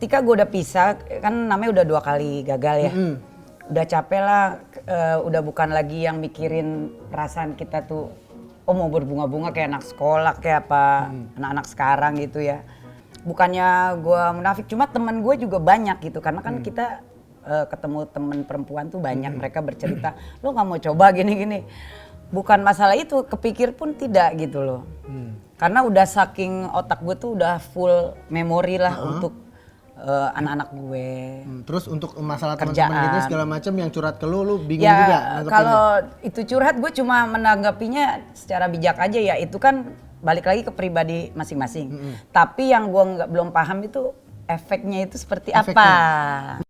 ketika gue udah pisah, kan namanya udah 2 kali gagal ya. Udah capek lah, udah bukan lagi yang mikirin perasaan kita tuh, oh mau berbunga-bunga kayak anak sekolah, kayak apa anak-anak sekarang gitu ya. Bukannya gue munafik, cuma teman gue juga banyak gitu, karena kan kita ketemu temen perempuan tuh banyak, mereka bercerita, lo nggak mau coba gini-gini. Bukan masalah itu, kepikir pun tidak gitu loh. Karena udah saking otak gue tuh udah full memori lah untuk anak-anak gue. Terus untuk masalah Kerjaan. teman-teman gitu segala macam yang curhat ke lu bingung Ya juga kalau itu curhat gue cuma menanggapinya secara bijak aja ya, itu kan balik lagi ke pribadi masing-masing. Tapi yang gue belum paham itu efeknya itu seperti apa.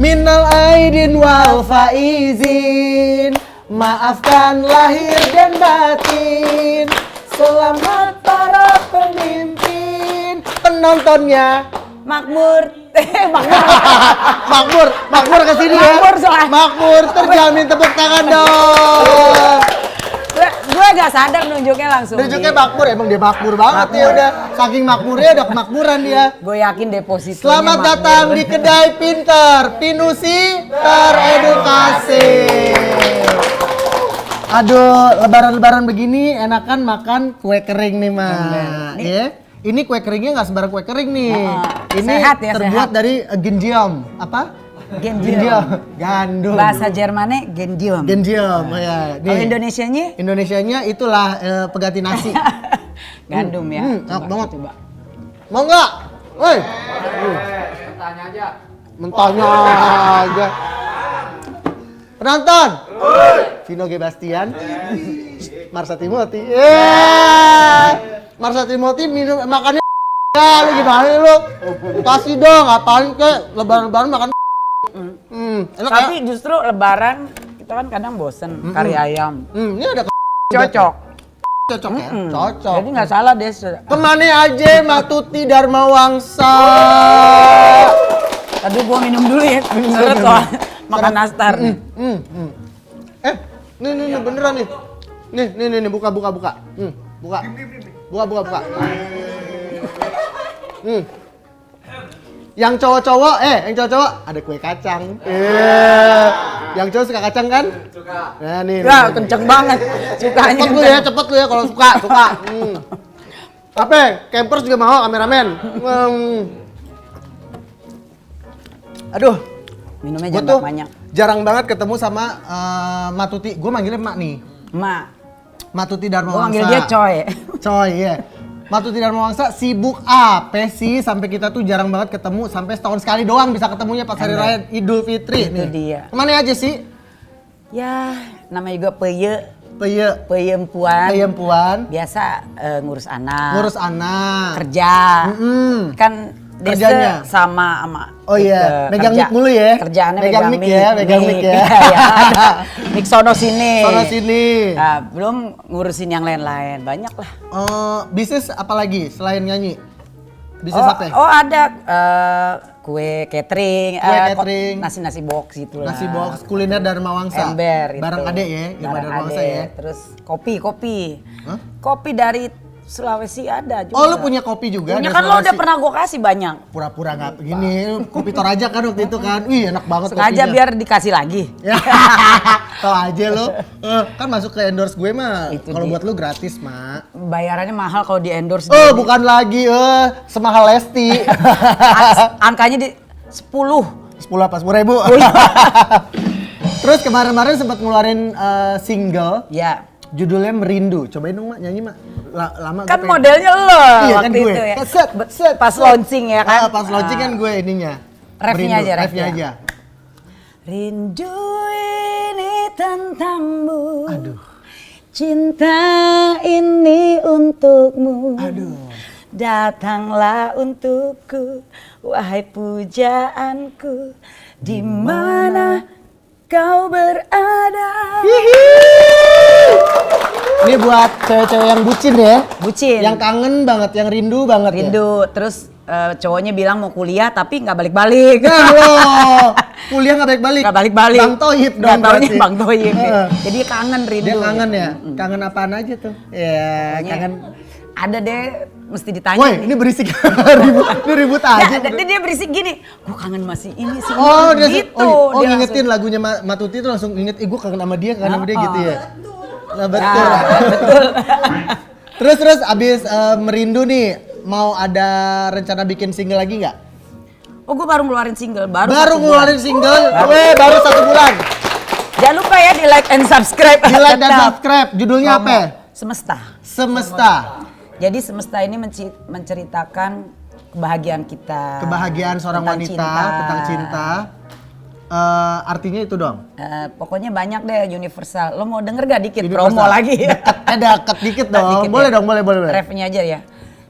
Minal aidin wal faizin, maafkan lahir dan batin. Selamat para pemimpin. Penontonnya Makmur. Makmur kesini ya. Makmur soalnya. Makmur, terjamin tepuk tangan dong. Gue gak sadar nunjuknya langsung. Nunjuknya makmur, emang dia makmur banget ya udah. Saking makmurnya udah kemakmuran dia. Gue yakin depositonya Selamat makmur. datang di Kedai Pinter, Pinusi teredukasi. Aduh, lebaran-lebaran begini enakan makan kue kering nih, Ma. Ya. Ini kue keringnya nggak sembarang kue kering nih. Ini sehat ya, terbuat sehat. dari gendium. Apa? Gendium. Gandum. Bahasa Jermannya gendium. Gendium, ya. Kalau Indonesianya? Indonesianya itulah pengganti nasi. Gandum ya. Enak banget. Coba. Mau nggak? Woi. Mentahnya aja. Penonton. Vino G. Bastian. Marsha Timothy. Marsha Timothy minum makannya ya, lu gimana lu? Kasih dong, apaan kek lebaran-lebaran makan enak. Tapi ya? justru lebaran kita kan kadang bosen kari ayam. Ini ada Cocok. cocok ya? Cocok. Jadi nggak salah deh. Kemana aja Matuti Dharma Wangsa. Aduh gua minum dulu ya. Seret soalnya makan nastar nih. Nih beneran nih. Nih buka. Buka. Buka. Yang cowok-cowok, ada kue kacang. Yang cowok suka kacang kan? Suka. Nah, nih. Ya, kenceng banget. Sukanya. Cepet lu ya kalau suka. Apa? Campers juga mau kameramen. Aduh, Minumnya gue jangan tuh banyak. jarang banget ketemu sama Matuti. Gue manggilnya Mak nih. Mak. Matuti Dharma Gua Wangsa. manggil dia coy. Coy, ya. Matuti Dharma Wangsa sibuk apa sih sampai kita tuh jarang banget ketemu, sampai setahun sekali doang bisa ketemunya pas hari raya Idul Fitri. Itu nih. dia. Kemana aja sih? Ya, namanya juga Peye peyempuan. Biasa ngurus anak. Kerja. Kan Kerjanya sama Oh iya, megang mic mulu ya. Kerjaannya megang mic ya. Ya, mic sono sini. Nah, belum ngurusin yang lain-lain, banyak lah. Bisnis apa lagi selain nyanyi? Bisnis apa? Oh ada kue catering, nasi box gitu lah. Nasi box kuliner Dharma Wangsa. Ember itu. Bareng adek ya, Irma Dharma Wangsa ya. Terus kopi. Hah? Kopi dari Sulawesi ada juga. Oh, lu punya kopi juga? Punya dari kan, lo Sulawesi? udah pernah gue kasih banyak. Pura-pura nggak begini, kopi Toraja kan waktu itu kan. Wih, enak banget Sengaja kopinya. biar dikasih lagi. Ya. Tau aja lo. Kan masuk ke endorse gue mah. Itu Kalau dia. buat lu gratis, Mak. Bayarannya mahal kalau di endorse. Bukan lagi semahal Lesti. Angkanya di 10. 10 apa? 10.000. Terus kemarin-kemarin sempat ngeluarin single. Ya. Judulnya Merindu. Cobain dong, Mak, nyanyi, Mak. Lama Kan gue modelnya lo Iya waktu kan gue. itu ya. Set. Pas launching ya kan. Pas launching kan gue ininya. Refnya Merindu, aja, refnya aja. Rindu ini tentangmu. Aduh. Cinta ini untukmu. Aduh. Datanglah untukku, wahai pujaanku, di mana kau berada. Ini buat cewek-cewek yang bucin ya. Bucin. Yang kangen banget, yang rindu banget. Rindu. Terus cowoknya bilang mau kuliah tapi nggak balik-balik. Nah loh, kuliah nggak balik-balik. Nggak balik-balik. Bang Toyib dong. Nggak taunya berarti. Bang Toyib. Jadi kangen rindu. Dia kangen gitu. ya? Kangen apaan aja tuh? Ya, Pokoknya kangen. Ada deh, mesti ditanya. Woi, nih. ini berisik. ribut aja. Dia berisik gini, gue kangen masih ini sih. Oh, dia gitu. oh, Dia ngingetin langsung, lagunya Matuti tuh langsung inget, gue kangen sama dia, kangen sama dia gitu ya. Nah, betul. Nah, betul. Terus abis merindu nih, mau ada rencana bikin single lagi nggak? Oh, gue baru ngeluarin single. Baru Ngeluarin single? Weh, baru 1 bulan. Jangan lupa ya di like and subscribe. Di like dan Tetap. subscribe. Judulnya apa? Semesta. Semesta. Jadi Semesta ini menceritakan kebahagiaan kita. Kebahagiaan seorang tentang wanita cinta. tentang cinta. Artinya itu dong. Pokoknya banyak deh universal. Lo mau denger gak dikit Universal. promo lagi? Deket dikit dong. Dikit Boleh ya. dong, boleh. Refnya aja ya.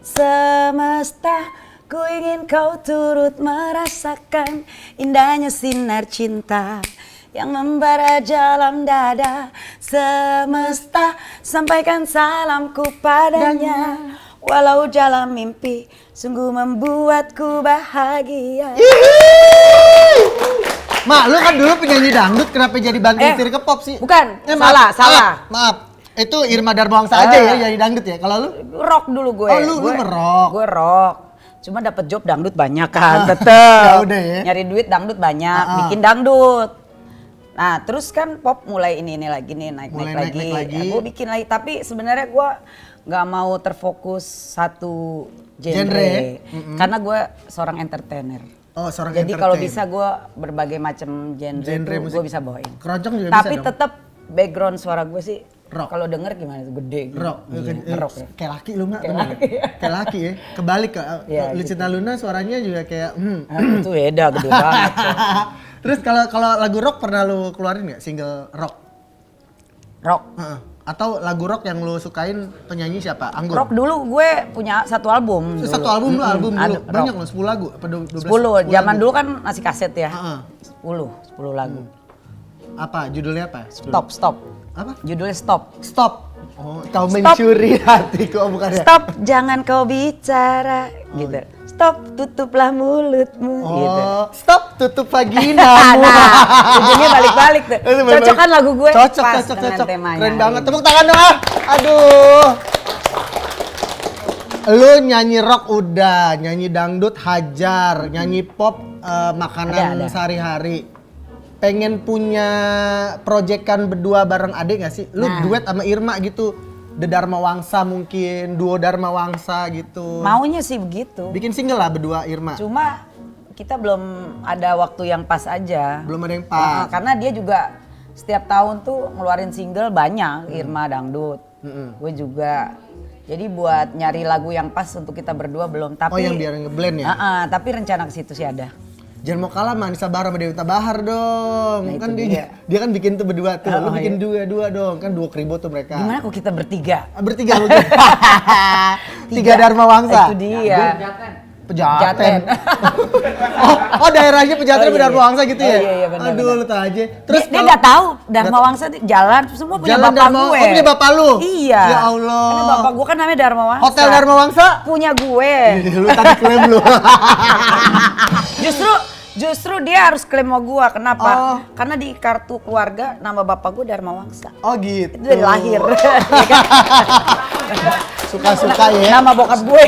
Semesta, ku ingin kau turut merasakan indahnya sinar cinta yang membara dalam dada. Semesta, sampaikan salamku padanya. Walau jalan mimpi sungguh membuatku bahagia. Mak, lu kan dulu penyanyi dangdut, kenapa jadi bantu setir ke pop sih? Bukan, maaf, salah. Maaf. Itu Irma Darmawangsa aja ya nyanyi dangdut ya. Kalau lu? Rock dulu gue. Oh, lu nge-rock. Gue rock. Cuma dapat job dangdut banyak kan, tetep. Ya udah ya. Nyari duit dangdut banyak, bikin dangdut. Nah, terus kan pop mulai ini lagi nih, naik lagi. Ya, gue bikin lagi, tapi sebenarnya gue nggak mau terfokus satu genre. Karena gue seorang entertainer. Oh, seorang Jadi entertain. kalau bisa gue berbagai macam genre musik. gue bisa bawain. Keroncong juga Tapi bisa dong. tetap background suara gue sih Rock. kalau denger gimana tuh gede gitu. Rock. Rock ya. Kayak laki lu nggak? Kayak laki ya. Kebalik ke Iya, Lucinta Luna suaranya juga kayak Itu beda gede banget. Coy. Terus kalau lagu rock pernah lu keluarin nggak single rock? Rock. Atau lagu rock yang lu sukain penyanyi siapa? Anggun? Rock dulu gue punya satu album. Terus dulu. satu album lu, album dulu. Ada, Banyak rock. loh, 10 lagu apa 12? 10. Zaman dulu kan masih kaset ya. 10 lagu. Apa? Judulnya apa? Stop. Apa? Judulnya Stop. Stop. Oh, kau mencuri hatiku. Oh, bukan ya? Stop, jangan kau bicara gitu. Stop, tutuplah mulutmu gitu. Oh, stop tutup vaginamu. Nah, ujungnya balik-balik tuh. Itu balik-balik. Cocok kan lagu gue? Cocok. Pas dengan temanya. Keren banget. Tepuk tangan dong ah. Aduh. Lu nyanyi rock udah, nyanyi dangdut hajar, nyanyi pop makanan Ada. sehari-hari. Pengen punya proyekan berdua bareng adek gak sih? Lu duet sama Irma gitu. The Dharma Wangsa mungkin, duo Dharma Wangsa gitu. Maunya sih begitu. Bikin single lah berdua Irma. Cuma kita belum ada waktu yang pas aja. Belum ada yang pas. Karena dia juga setiap tahun tuh ngeluarin single banyak, Irma Dangdut. Gue juga. Jadi buat nyari lagu yang pas untuk kita berdua belum. Tapi, Oh yang biar ngeblend ya? Tapi rencana ke situ sih ada. Jangan mau kalah sama Anissa Bahar sama Dewi Tabahar dong. Nah, Kan itu dia kan bikin tuh berdua tuh. Lu bikin iya. dua dong. Kan duo kribo tuh mereka. Gimana kok kita bertiga? Bertiga mungkin. Tiga Dharma Wangsa. Itu dia. Pejaten. oh daerahnya Pejaten Oh, iya, Dharma iya. Wangsa gitu ya? Oh, iya, benar, Aduh benar. lu tau aja. Terus dia nggak tahu Dharma Wangsa jalan semua punya Jalan bapak Dharma- gue. oh, punya bapak lu? Iya. Ya Allah. Karena bapak gue kan namanya Dharma Wangsa. Hotel Dharma Wangsa? Punya gue. Lu tadi klaim lu. Justru dia harus klaim sama gue. Kenapa? Oh. Karena di kartu keluarga nama bapak gue Dharma Wangsa. Oh gitu. Itu dari lahir. Ya kan? Suka-suka ya. Nama bokap gue.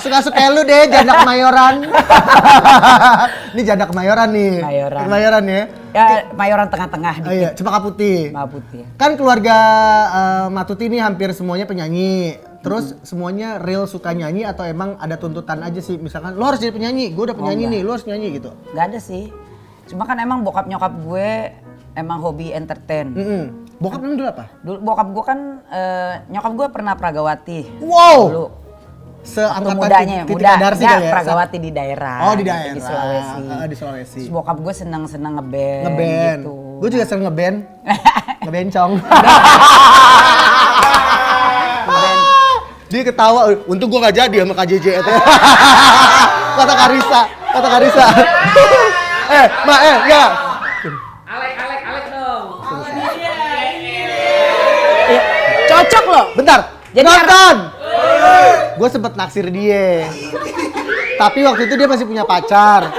Suka-suka lu deh, janda kemayoran. Ini janda kemayoran nih. Kemayoran ya. Ya Mayoran tengah-tengah Oh iya, Cempaka Putih. Cempaka Putih. Kan keluarga Matuti ini hampir semuanya penyanyi. Terus semuanya real suka nyanyi atau emang ada tuntutan aja sih? Misalkan lo harus jadi penyanyi, gue udah penyanyi nih, lo harus nyanyi gitu. Gak ada sih. Cuma kan emang bokap nyokap gue emang hobi entertain. Bokap emang dulu apa? Dulu bokap gue kan nyokap gue pernah Pragawati. Wow. Dulu. Seangkatan Mudanya, Titi muda. Kadarsi Ya, kali ya? Pragawati di daerah. Oh di daerah. Di Sulawesi. Di Sulawesi. Terus bokap gue seneng-seneng ngeband. Ngeband. Gitu. Gue juga sering ngeband. Ngebencong. Ngeband. Dia ketawa, untung gue gak jadi sama KJJ itu. Kata Karisa. Ya. Alek dong. Cocok loh. Bentar. Jadi Nonton. Gue sempet naksir dia. Tapi waktu itu dia masih punya pacar.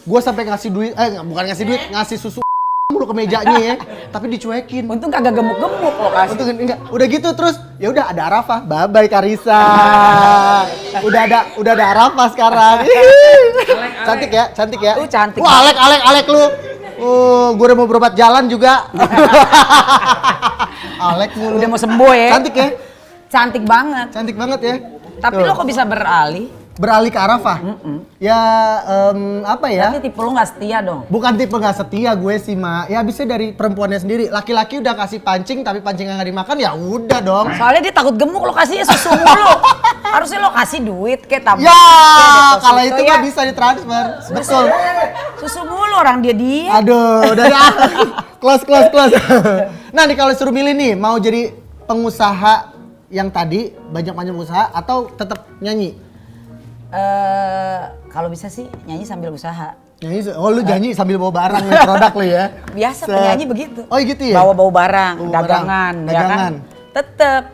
Gue sampai ngasih duit, bukan ngasih duit, ngasih susu mulu ke mejanya ya. Tapi dicuekin. Untung kagak gemuk-gemuk lo kasih. Untung enggak. Udah gitu terus ya udah ada Arafah. Bye bye Karissa. udah ada Arafah sekarang. Cantik ya, cantik ya. Cantik. Wah, Alek lu. Gue udah mau berobat jalan juga. Alek mulu. Udah mau sembuh ya. Cantik ya? Cantik banget. Cantik banget ya. Tapi lo kok bisa beralih? Beralih ke Arafah? Ya apa ya? Tapi tipe lo gak setia dong? Bukan tipe gak setia gue sih, Ma. Ya abisnya dari perempuannya sendiri. Laki-laki udah kasih pancing tapi pancingnya gak dimakan ya udah dong. Soalnya dia takut gemuk, lo kasihnya susu mulu. Harusnya lo kasih duit kayak tabung. Ya, kalau itu mah bisa ditransfer. Betul. Susu mulu orang dia. Aduh, udah close. Nah, nih kalau suruh milih nih, mau jadi pengusaha yang tadi banyak usaha atau tetap nyanyi? Kalau bisa sih nyanyi sambil usaha. Nyanyi, lu nyanyi sambil bawa barang nih produk lu ya? Biasa penyanyi begitu. Oh gitu ya? Bawa barang, Bawa dagangan, barang. ya kan? Tetep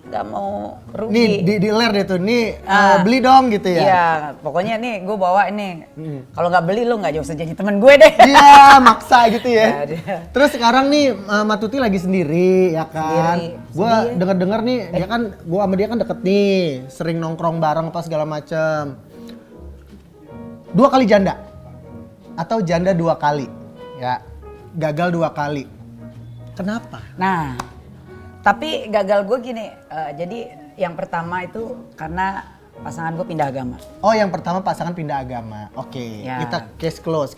gak mau rugi. Nih di ler deh tuh, nih beli dong gitu ya? Iya, pokoknya nih gue bawa ini. Kalau nggak beli lo nggak jauh jadi temen gue deh. Iya, maksa gitu ya. Ya, Terus sekarang nih Matuti lagi sendiri ya kan? Gue Sedih ya. denger nih, dia kan, gue sama dia kan deket nih, sering nongkrong bareng apa segala macem. 2 kali janda atau janda 2 kali, ya gagal 2 kali. Kenapa? Nah, tapi gagal gue gini. Jadi yang pertama itu karena pasangan gue pindah agama. Oh, yang pertama pasangan pindah agama. Oke, Ya. kita close,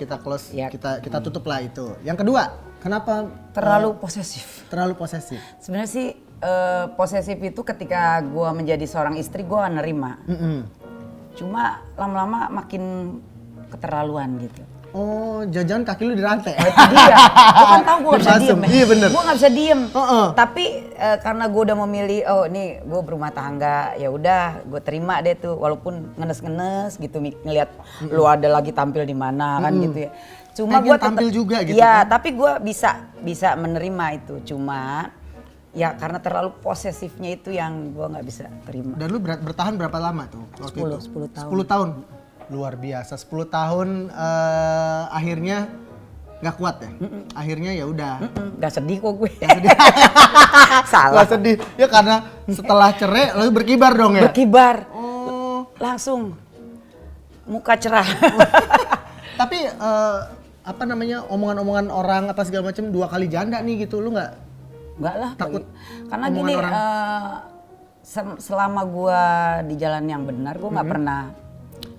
Ya. kita tutup lah itu. Yang kedua, kenapa Terlalu posesif. terlalu posesif? Sebenarnya sih posesif itu ketika gue menjadi seorang istri gue nerima. Cuma lama-lama makin keterlaluan gitu. Oh, jangan-jangan kaki lu dirantai. Itu dia. Gue kan tahu gue gak bisa diem. Iya bener. Gue gak bisa diem. Heeh. Tapi karena gue udah memilih, oh nih gue berumah tangga, ya udah gue terima deh tuh, walaupun ngenes-ngenes gitu ngelihat lu ada lagi tampil di mana kan gitu ya. Cuma Pengen gue tampil juga gitu ya, kan? tapi gue bisa menerima itu. Cuma ya karena terlalu posesifnya itu yang gue nggak bisa terima. Dan lu bertahan berapa lama tuh waktu 10 itu? 10 tahun. 10 tahun. Luar biasa. 10 tahun akhirnya nggak kuat ya? Akhirnya ya udah. Gak sedih kok gue. Salah. Nggak sedih. Ya karena setelah cerai lalu berkibar dong ya? Berkibar. Oh. Langsung muka cerah. Tapi apa namanya, omongan-omongan orang apa segala macam 2 kali janda nih gitu, lu nggak? Enggak lah. Takut Karena omongan gini, orang? selama gua di jalan yang benar, gua nggak pernah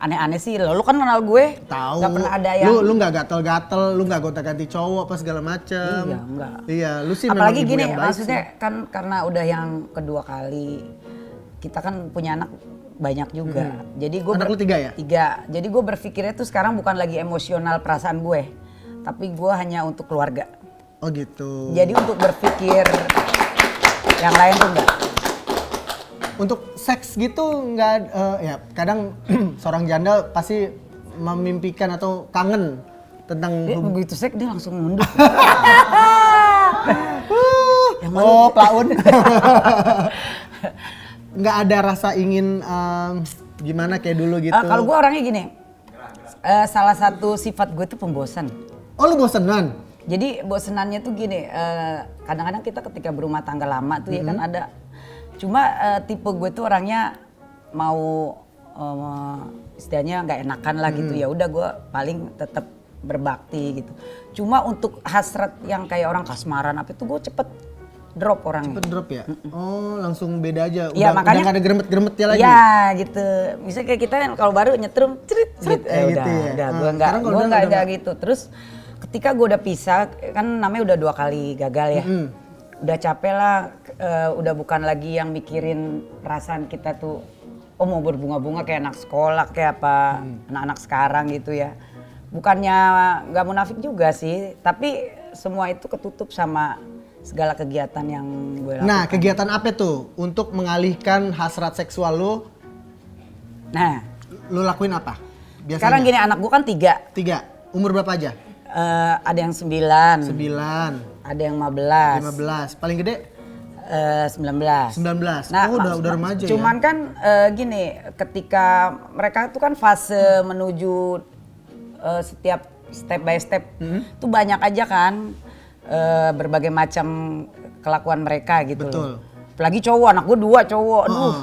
aneh-aneh sih. Lu kan kenal gue. Tahu. Nggak pernah ada yang. Lu nggak gatel-gatel, lu nggak gonta-ganti cowok apa segala macam. Iya, enggak. Iya, lu sih Apalagi memang ibu gini, yang baik maksudnya sih. kan karena udah yang kedua kali, kita kan punya anak banyak juga. Jadi gue Anak lu 3 ya? 3. Jadi gue berpikirnya tuh sekarang bukan lagi emosional perasaan gue, tapi gue hanya untuk keluarga. Oh gitu. Jadi untuk berpikir yang lain tuh enggak. Untuk seks gitu nggak, ya kadang seorang janda pasti memimpikan atau kangen tentang Dia begitu seks dia langsung mundur. Yang mana? oh plaun. Nggak ada rasa ingin gimana kayak dulu gitu. Kalau gue orangnya gini, salah satu sifat gue tuh pembosan. Oh lu bosenan? Jadi bosenannya tuh gini, kadang-kadang kita ketika berumah tangga lama tuh ya kan ada. Cuma tipe gue tuh orangnya mau istilahnya nggak enakan lah gitu, ya udah gue paling tetap berbakti gitu. Cuma untuk hasrat yang kayak orang kasmaran apa itu gue cepet drop orangnya. Cepet drop ya? Oh langsung beda aja, Ya, udah makanya- nggak ada geremet-geremetnya lagi? Ya gitu. Misalnya kayak kita kan kalau baru nyetrum cerit gitu. Gitu Udah, ya? udah. Ah, Gue nggak, sekarang kalau gue udah nggak nggak. gitu. Terus ketika gue udah pisah, kan namanya udah 2 kali gagal ya. Udah capek lah, udah bukan lagi yang mikirin perasaan kita tuh, oh mau berbunga-bunga kayak anak sekolah, kayak apa anak-anak sekarang gitu ya. Bukannya nggak munafik juga sih, tapi semua itu ketutup sama segala kegiatan yang gue lakukan. Nah kegiatan apa tuh untuk mengalihkan hasrat seksual lu? Nah, Lu lakuin apa? Biasanya? sekarang gini, anak gue kan 3. 3, umur berapa aja? Ada yang 9, 9, ada yang 15. 15, paling gede? 19. 19. Nah, Udah remaja ya. cuman kan gini, ketika mereka itu kan fase menuju setiap step by step itu banyak aja kan berbagai macam kelakuan mereka gitu. Betul. Loh. Apalagi cowok, anak gue 2 cowok, aduh.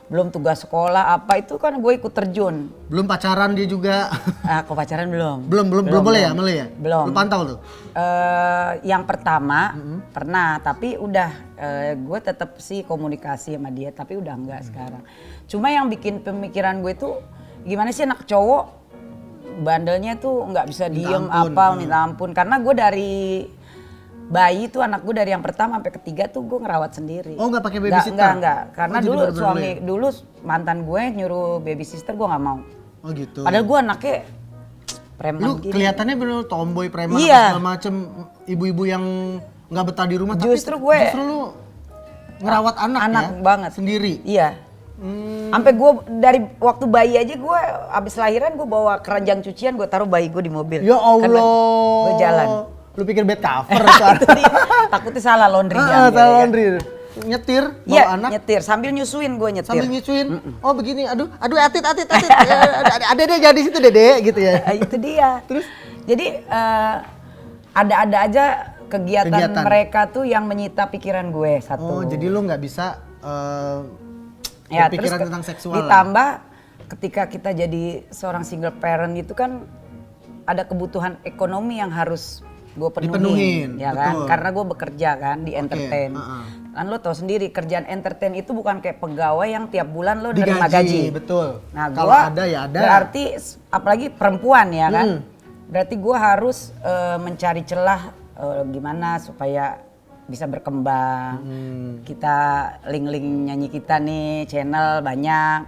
Belum tugas sekolah apa itu kan gue ikut terjun. Belum pacaran dia juga. Kok pacaran belum? belum boleh ya, malah ya? Belum. Lu pantau tuh? Yang pertama pernah, tapi udah gue tetap sih komunikasi sama dia, tapi udah enggak sekarang. Cuma yang bikin pemikiran gue tuh gimana sih anak cowok bandelnya tuh nggak bisa diem minta ampun. Karena gue dari bayi tuh anak gue dari yang pertama sampai ketiga tuh gue ngerawat sendiri. Oh nggak pakai babysitter? Enggak. Karena dulu dulu mantan gue nyuruh baby sister gue nggak mau. Oh gitu. Padahal gue anaknya preman Lu gini. kelihatannya bener tomboy preman Iya. segala macem, ibu-ibu yang nggak betah di rumah. Justru justru lu ngerawat anak ya? banget Sendiri? Iya. Sampai gue dari waktu bayi aja gue abis lahiran gue bawa keranjang cucian gue taruh bayi gue di mobil. Ya Allah. Gue jalan. Lu pikir bed cover? Itu dia. Takutnya salah laundry-nya. Salah laundry. Nyetir bawa Iya, anak nyetir sambil nyusuin gue nyetir. sambil nyusuin. Oh begini, aduh atit. Ada deh jadi situ dede gitu ya. Itu dia. Terus jadi ada aja kegiatan mereka tuh yang menyita pikiran gue satu. Oh jadi lu nggak bisa ya, berpikiran terus tentang seksual. Ditambah ketika kita jadi seorang single parent itu kan ada kebutuhan ekonomi yang harus gue penuhin, ya kan? Karena gue bekerja kan di entertain. Kan lo tau sendiri kerjaan entertain itu bukan kayak pegawai yang tiap bulan lo nerima gaji. Betul. Nah, kalau gua ada ya ada. Berarti apalagi perempuan ya kan. Berarti gue harus mencari celah gimana supaya bisa berkembang. Kita link-link nyanyi kita nih channel banyak.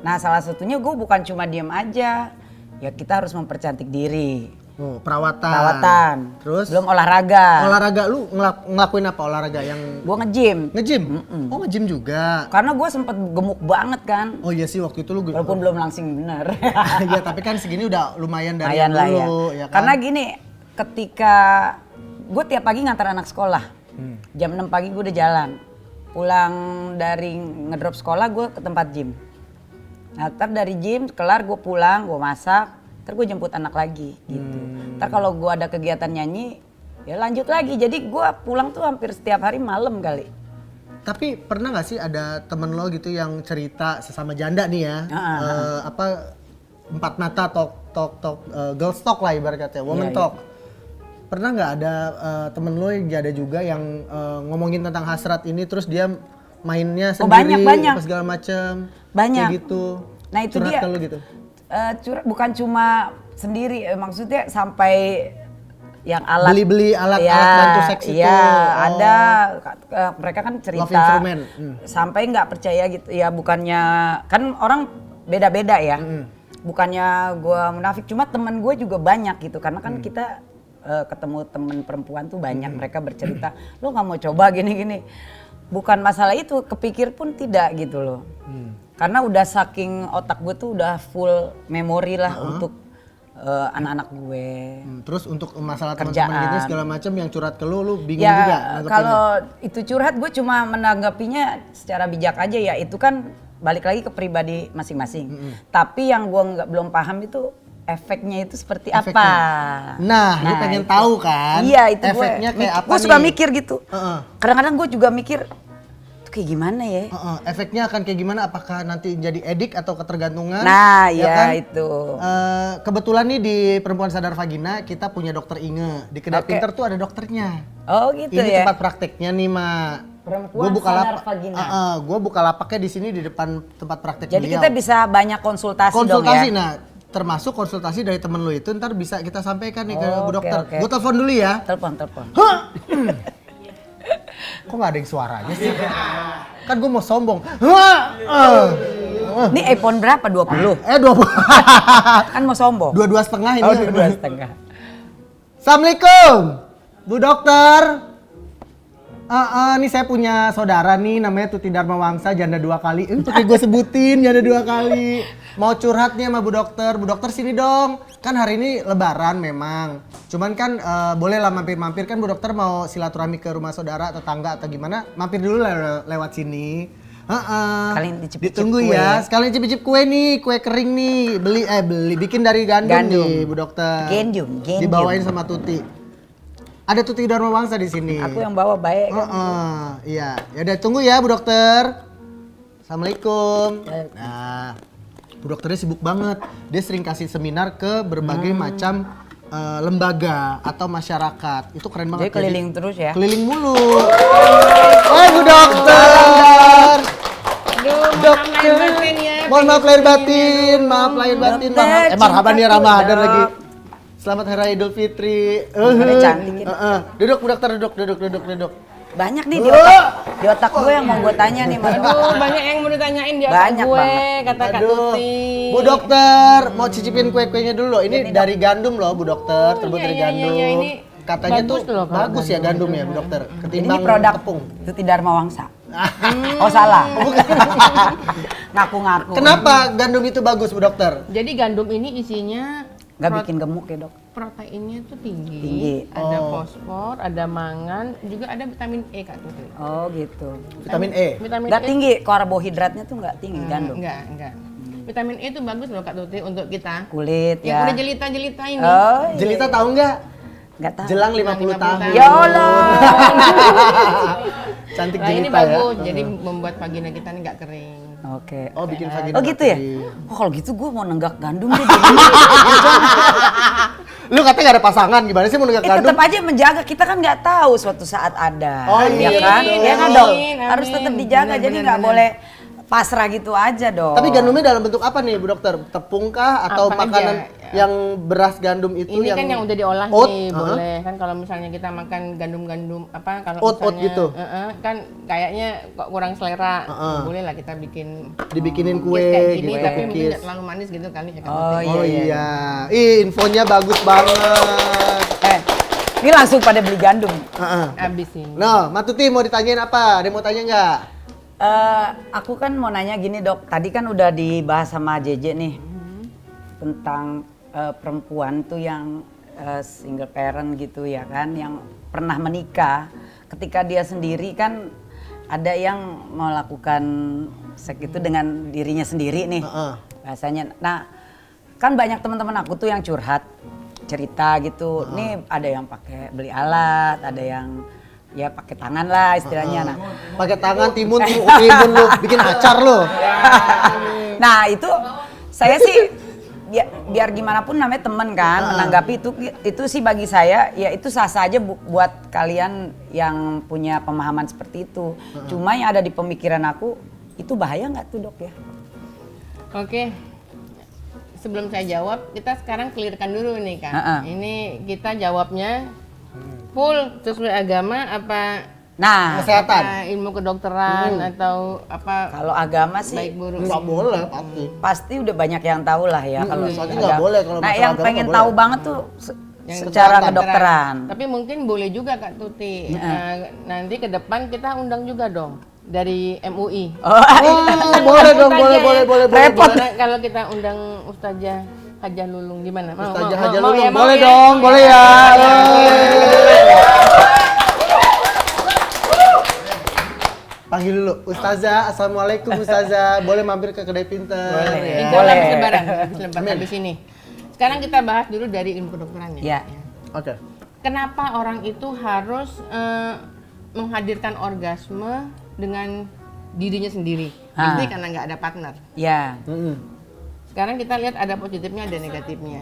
Nah salah satunya gue bukan cuma diem aja. Ya kita harus mempercantik diri. Oh, perawatan. Terus? Belum olahraga. Olahraga lu ngelakuin apa olahraga yang? Gue nge-gym. Nge-gym? Oh nge-gym juga. Karena gue sempet gemuk banget kan. Oh iya sih waktu itu lu. Walaupun belum langsing bener. Ya tapi kan segini udah lumayan dari lumayan lah dulu. Ya. Ya kan? Karena gini, ketika gue tiap pagi ngantar anak sekolah. Jam 6 pagi gue udah jalan. Pulang dari ngedrop sekolah gue ke tempat gym. Nah ntar dari gym kelar gue pulang, gue masak. Ntar gue jemput anak lagi gitu. Ntar kalau gue ada kegiatan nyanyi, ya lanjut lagi. Jadi gue pulang tuh hampir setiap hari malam kali. Tapi pernah gak sih ada temen lo gitu yang cerita sesama janda nih ya, empat mata talk, girls talk lah ibaratnya, woman talk. Pernah nggak ada temen lo yang janda juga yang ngomongin tentang hasrat ini terus dia mainnya sendiri, banyak. apa segala macam, Banyak. kayak gitu. Nah itu curhat dia. ke lo gitu. Bukan cuma sendiri, maksudnya sampai yang alat beli alat-alat bantu seks itu. Iya, ada mereka kan cerita Love instrument. Sampai nggak percaya gitu ya, bukannya kan orang beda-beda ya. Bukannya gue munafik, cuma temen gue juga banyak gitu karena kan kita ketemu temen perempuan tuh banyak, mereka bercerita, lo nggak mau coba gini-gini. Bukan masalah itu, kepikir pun tidak gitu loh. Karena udah saking otak gue tuh udah full memori lah untuk anak-anak gue. Terus untuk masalah Kerjaan. teman-teman gitu segala macam yang curhat ke lu bingung Ya juga. kalau itu curhat gue cuma menanggapinya secara bijak aja ya, itu kan balik lagi ke pribadi masing-masing. Tapi yang gue belum paham itu efeknya itu seperti apa. Nah, lu pengen tahu kan? Iya itu efeknya kayak apa nih? Gue suka mikir gitu. Kadang-kadang gue juga mikir kayak gimana ya? Efeknya akan kayak gimana? Apakah nanti jadi edik atau ketergantungan? Nah, ya ya kan? itu. Kebetulan nih di Perempuan Sadar Vagina kita punya dokter Inge. Di Kedai Pinter tuh ada dokternya. Oh gitu ini ya. tempat prakteknya nih, Mak. Perempuan Sadar Vagina. Gua buka lapaknya di sini di depan tempat praktek Jadi beliau. kita bisa banyak konsultasi dong ya. Nah, termasuk konsultasi dari temen lu itu ntar bisa kita sampaikan nih ke Bu oke, Dokter. oke. Gue telepon dulu ya. Telepon. Kok gak ada yang suaranya sih? Kan gue mau sombong. Ini iPhone berapa? 20? 20. Kan mau sombong. 22,5 ini. Oh, 2,5. Assalamualaikum, Bu Dokter. Nih saya punya saudara nih namanya Tuti Dharma Wangsa, janda 2 kali. Pakai gue sebutin janda 2 kali. Mau curhat nih sama Bu Dokter sini dong. Kan hari ini Lebaran memang. Cuman kan boleh lah mampir-mampir, kan Bu Dokter mau silaturahmi ke rumah saudara, tetangga atau gimana? Mampir dulu lewat sini. Kalian dicicip-cicip Ditunggu kue. ya. Sekalian cicip-cicip kue nih, kue kering nih. Beli bikin dari gandum nih Bu Dokter. Gendum. Dibawain sama Tuti. Ada Tuti Dharma Wangsa di sini. Aku yang bawa baik. Iya. Ya udah tunggu ya Bu Dokter. Assalamualaikum. Nah, Bu Dokternya sibuk banget. Dia sering kasih seminar ke berbagai macam lembaga atau masyarakat. Itu keren banget. Jadi keliling terus ya. Keliling mulu. Hai Bu Dokter. Dokter. Mohon maaf lahir batin, maaf lahir batin. Marhaban ya Ramadan lagi. Selamat Hari Raya Idul Fitri. Ada cantik gitu. Duduk Bu Dokter, duduk. Banyak nih di otak gue yang mau gue tanya nih. Aduh, banyak yang mau ditanyain di otak Banyak gue, banget. kata Kak Aduh. Tuti. Bu Dokter, mau cicipin kue-kuenya dulu loh. Ini dari gandum loh Bu Dokter, terbuat dari iya, gandum. iya, ini Katanya bagus tuh loh kalau bagus ya gandum ya Bu Dokter, Ini ketimbang produk tepung. Tuti Dharma Wangsa. Oh salah. Ngaku-ngaku. Kenapa gandum itu bagus Bu Dokter? Jadi gandum ini isinya Nggak bikin gemuk ya dok? proteinnya tuh tinggi. Tinggi. Ada fosfor, ada mangan, juga ada vitamin E Kak Tuti. Oh gitu. Vitamin E. Vitamin Nggak E tinggi, karbohidratnya tuh nggak tinggi gandum. Enggak. Vitamin E itu bagus loh Kak Tuti untuk kita. Kulit Yang ya. udah jelita-jelita ini. Oh iya. Jelita tahu nggak? Nggak tahu. Jelang 50 tahun. Ya Allah. Cantik Nah ini jelita ya. bagus, jadi membuat vagina kita ini nggak kering. Oke. Oh bikin vagina. Oh gitu ya? kering. Oh kalau gitu gue mau nenggak gandum deh. Lu katanya gak ada pasangan, gimana sih mau nenggak gandum? Tetap aja menjaga, kita kan nggak tahu suatu saat ada. Oh, ya iya. kan? Amin, Ya kan dong. amin, Harus tetap amin. dijaga, Benar, jadi benar, nggak benar. boleh pasrah gitu aja dong. Tapi gandumnya dalam bentuk apa nih Bu Dokter? Tepung kah atau Apa makanan aja, yang beras gandum itu Ini kan yang udah diolah oat? nih, boleh kan kalau misalnya kita makan gandum-gandum apa kalau Oat misalnya gitu? kan kayaknya kok kurang selera, boleh lah kita bikin Dibikinin kue kayak gini gitu, tapi mungkin cookies. nggak terlalu manis gitu kali ya kan. Oh iya. Oh iya. Ih, infonya bagus banget. Ini langsung pada beli gandum. Habis ini. Nah, Matuti mau ditanyain apa? Ada yang mau tanya nggak? Aku kan mau nanya gini dok, tadi kan udah dibahas sama JJ nih tentang perempuan tuh yang single parent gitu ya kan, yang pernah menikah, ketika dia sendiri kan ada yang melakukan seks itu dengan dirinya sendiri nih bahasanya. Nah kan banyak teman-teman aku tuh yang curhat cerita gitu, nih ada yang pakai beli alat, ada yang ya pakai tangan lah istilahnya. Nah, Pakai tangan timun lu bikin acar lu. nah itu saya sih biar gimana pun namanya temen kan, menanggapi itu sih bagi saya ya itu sah-sah aja buat kalian yang punya pemahaman seperti itu. Cuma yang ada di pemikiran aku itu bahaya nggak tuh dok ya? Oke. Sebelum saya jawab, kita sekarang clearkan dulu nih Kak. Ini kita jawabnya full sesuai agama apa Nah, Kesehatan. apa ilmu kedokteran atau apa kalau agama sih baik buruk. Nggak boleh pasti. pasti udah banyak yang tahu lah ya kalau soalnya agama. nggak boleh kalau Nah, masalah yang agama pengen nggak tahu boleh. banget tuh Yang secara kedokteran. Tapi mungkin boleh juga Kak Tuti. Nanti ke depan kita undang juga dong dari MUI. Oh, Boleh dong, boleh. Gimana kalau kita undang Ustazah Hajah Lulung gimana? Ustazah Hajah mau Lulung, ya, mau boleh ya? dong, boleh ya. Panggil dulu, Ustazah, Assalamualaikum Ustazah, boleh mampir ke kedai pinter. Boleh. Ya. Insya Allah habis Boleh. lebaran, habis ini. Sekarang kita bahas dulu dari ilmu kedokterannya. Ya. Oke. Kenapa orang itu harus menghadirkan orgasme dengan dirinya sendiri? Pasti karena nggak ada partner. ya. Sekarang kita lihat ada positifnya, ada negatifnya.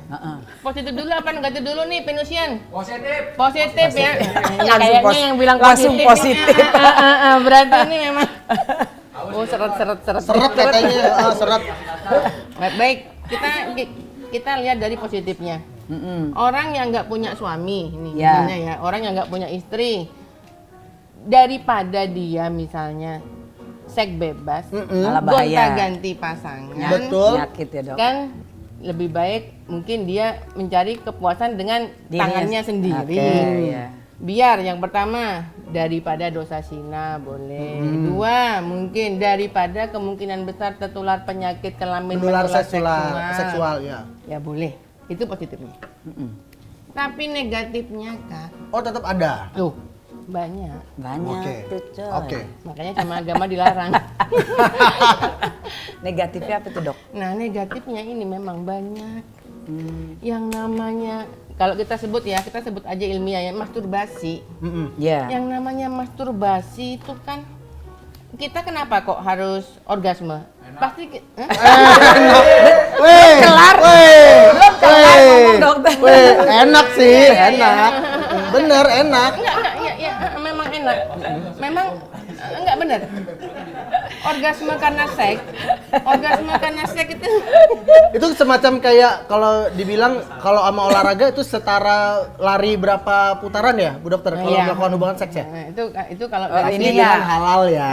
Positif dulu apa negatif dulu nih, Penusian? Positif. Positif ya. Langsung Kayaknya yang bilang langsung positif. positif. Berarti ini memang. Oh seret. Seret katanya, seret. Baik, kita lihat dari positifnya. Orang yang nggak punya suami, ini Ya. misalnya ya, orang yang nggak punya istri, daripada dia misalnya seks bebas, Malah bahaya. gonta-ganti pasangan, Betul. Penyakit ya dok. kan lebih baik mungkin dia mencari kepuasan dengan Dirinya tangannya sendiri. Oke, iya. Biar yang pertama daripada dosa zina boleh. 2, mungkin daripada kemungkinan besar tertular penyakit kelamin Menular seksual. seksual ya. Ya boleh. Itu positifnya. Tapi negatifnya, Kak. Oh, tetap ada. Tuh, banyak. Banyak tuh coy. Oke. Makanya sama agama dilarang. Negatifnya apa tuh dok? Nah, negatifnya ini memang banyak. Yang namanya, kalau kita sebut aja ilmiah ya, masturbasi. Ya. Yang namanya masturbasi itu kan, kita kenapa kok harus orgasme? Pasti Kelar. Belum kelar ngomong dokter. Enak sih, enak. Bener, enak. enggak, ya, memang enak. Memang enggak benar. Orgasme karena seks itu Itu semacam kayak kalau dibilang kalau sama olahraga itu setara lari berapa putaran ya, Bu Dokter? Kalau Iya. melakukan hubungan seks ya? Nah, itu kalau Oh, dari ini segi- ya. Dengan halal ya.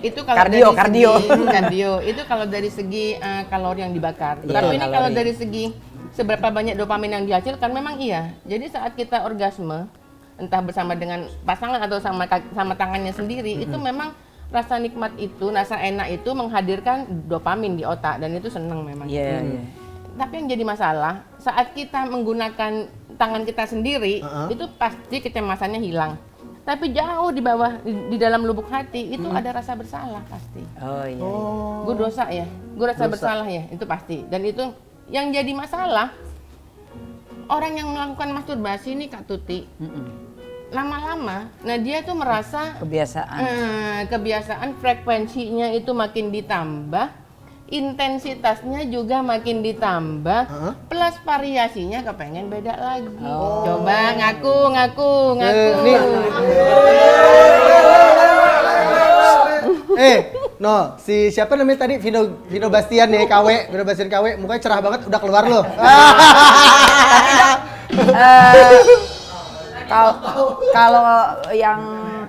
itu kalau Kardio, dari kardio. segi kardio itu kalau dari segi kalori yang dibakar. Iya, Tapi ini kalau kalori. dari segi seberapa banyak dopamin yang dihasilkan memang iya. Jadi saat kita orgasme entah bersama dengan pasangan atau sama tangannya sendiri itu memang rasa nikmat itu, rasa enak itu menghadirkan dopamin di otak dan itu senang memang. Iya, iya. Tapi yang jadi masalah saat kita menggunakan tangan kita sendiri itu pasti kecemasannya hilang. Tapi jauh di bawah di dalam lubuk hati itu ada rasa bersalah pasti. Oh iya. Gue dosa ya, gue rasa bersalah ya, itu pasti. Dan itu yang jadi masalah orang yang melakukan masturbasi ini Kak Tuti. Lama-lama, nah dia tuh merasa kebiasaan frekuensinya itu makin ditambah, intensitasnya juga makin ditambah, plus variasinya kepengen beda lagi. Coba ngaku. Nih. Si siapa namanya tadi? Vino Bastian nih, Vino Bastian KW, mukanya cerah banget, udah keluar loh. Kalau yang